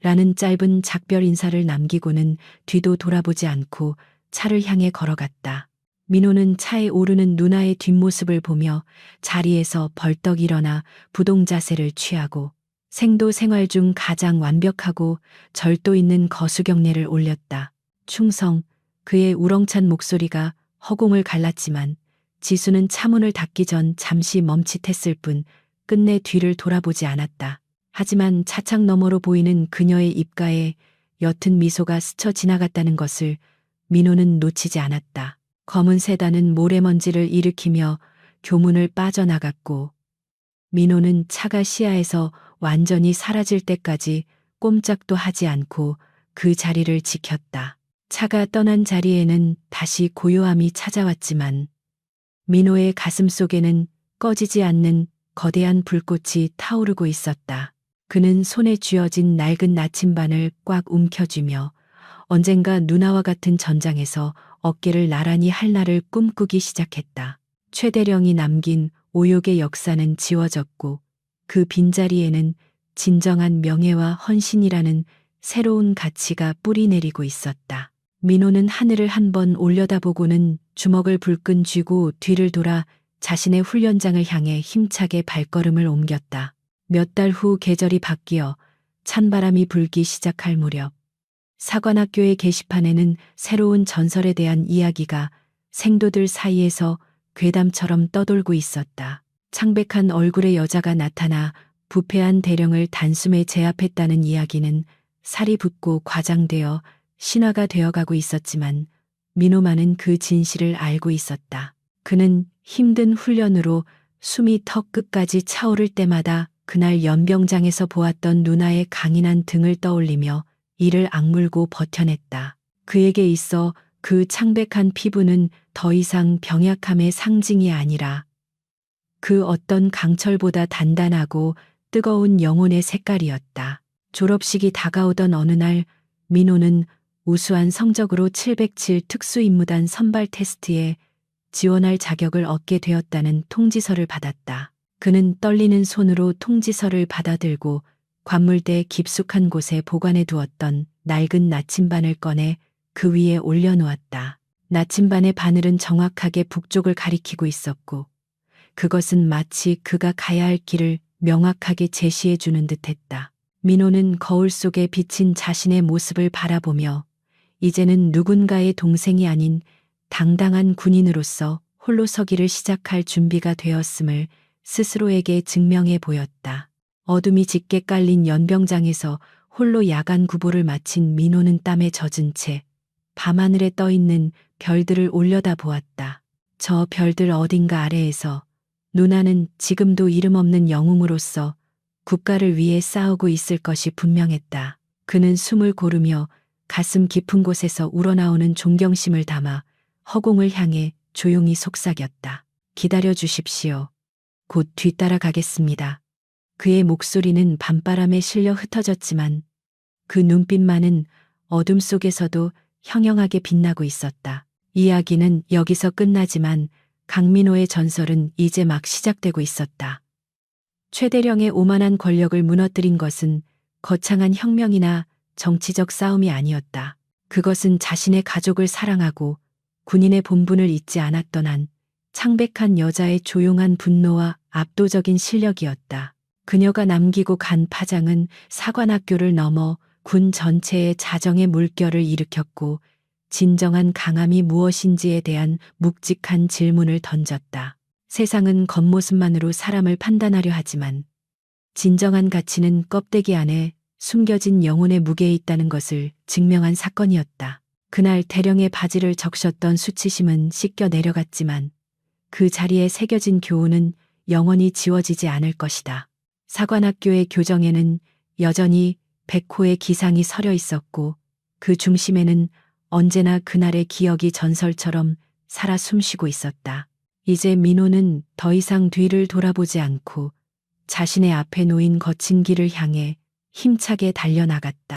라는 짧은 작별 인사를 남기고는 뒤도 돌아보지 않고 차를 향해 걸어갔다. 민호는 차에 오르는 누나의 뒷모습을 보며 자리에서 벌떡 일어나 부동 자세를 취하고 생도 생활 중 가장 완벽하고 절도 있는 거수경례를 올렸다. 충성, 그의 우렁찬 목소리가 허공을 갈랐지만 지수는 차문을 닫기 전 잠시 멈칫했을 뿐 끝내 뒤를 돌아보지 않았다. 하지만 차창 너머로 보이는 그녀의 입가에 옅은 미소가 스쳐 지나갔다는 것을 민호는 놓치지 않았다. 검은 세단은 모래먼지를 일으키며 교문을 빠져나갔고 민호는 차가 시야에서 완전히 사라질 때까지 꼼짝도 하지 않고 그 자리를 지켰다. 차가 떠난 자리에는 다시 고요함이 찾아왔지만 민호의 가슴 속에는 꺼지지 않는 거대한 불꽃이 타오르고 있었다. 그는 손에 쥐어진 낡은 나침반을 꽉 움켜쥐며 언젠가 누나와 같은 전장에서 어깨를 나란히 할 날을 꿈꾸기 시작했다. 최대령이 남긴 오욕의 역사는 지워졌고 그 빈자리에는 진정한 명예와 헌신이라는 새로운 가치가 뿌리내리고 있었다. 민호는 하늘을 한번 올려다보고는 주먹을 불끈 쥐고 뒤를 돌아 자신의 훈련장을 향해 힘차게 발걸음을 옮겼다. 몇 달 후 계절이 바뀌어 찬바람이 불기 시작할 무렵 사관학교의 게시판에는 새로운 전설에 대한 이야기가 생도들 사이에서 괴담처럼 떠돌고 있었다. 창백한 얼굴의 여자가 나타나 부패한 대령을 단숨에 제압했다는 이야기는 살이 붙고 과장되어 신화가 되어가고 있었지만 민호만은 그 진실을 알고 있었다. 그는 힘든 훈련으로 숨이 턱 끝까지 차오를 때마다 그날 연병장에서 보았던 누나의 강인한 등을 떠올리며 이를 악물고 버텨냈다. 그에게 있어 그 창백한 피부는 더 이상 병약함의 상징이 아니라 그 어떤 강철보다 단단하고 뜨거운 영혼의 색깔이었다. 졸업식이 다가오던 어느 날 민호는 우수한 성적으로 707 특수임무단 선발 테스트에 지원할 자격을 얻게 되었다는 통지서를 받았다. 그는 떨리는 손으로 통지서를 받아들고 관물대 깊숙한 곳에 보관해 두었던 낡은 나침반을 꺼내 그 위에 올려놓았다. 나침반의 바늘은 정확하게 북쪽을 가리키고 있었고 그것은 마치 그가 가야 할 길을 명확하게 제시해 주는 듯했다. 민호는 거울 속에 비친 자신의 모습을 바라보며 이제는 누군가의 동생이 아닌 당당한 군인으로서 홀로 서기를 시작할 준비가 되었음을 스스로에게 증명해 보였다. 어둠이 짙게 깔린 연병장에서 홀로 야간 구보를 마친 민호는 땀에 젖은 채 밤하늘에 떠있는 별들을 올려다 보았다. 저 별들 어딘가 아래에서 누나는 지금도 이름 없는 영웅으로서 국가를 위해 싸우고 있을 것이 분명했다. 그는 숨을 고르며 가슴 깊은 곳에서 우러나오는 존경심을 담아 허공을 향해 조용히 속삭였다. 기다려 주십시오. 곧 뒤따라 가겠습니다. 그의 목소리는 밤바람에 실려 흩어졌지만 그 눈빛만은 어둠 속에서도 형형하게 빛나고 있었다. 이야기는 여기서 끝나지만 강민호의 전설은 이제 막 시작되고 있었다. 최대령의 오만한 권력을 무너뜨린 것은 거창한 혁명이나 정치적 싸움이 아니었다. 그것은 자신의 가족을 사랑하고 군인의 본분을 잊지 않았던 한 창백한 여자의 조용한 분노와 압도적인 실력이었다. 그녀가 남기고 간 파장은 사관학교를 넘어 군 전체의 자정의 물결을 일으켰고 진정한 강함이 무엇인지에 대한 묵직한 질문을 던졌다. 세상은 겉모습만으로 사람을 판단하려 하지만 진정한 가치는 껍데기 안에 숨겨진 영혼의 무게에 있다는 것을 증명한 사건이었다. 그날 대령의 바지를 적셨던 수치심은 씻겨 내려갔지만 그 자리에 새겨진 교훈은 영원히 지워지지 않을 것이다. 사관학교의 교정에는 여전히 백호의 기상이 서려 있었고 그 중심에는 언제나 그날의 기억이 전설처럼 살아 숨쉬고 있었다. 이제 민호는 더 이상 뒤를 돌아보지 않고 자신의 앞에 놓인 거친 길을 향해 힘차게 달려나갔다.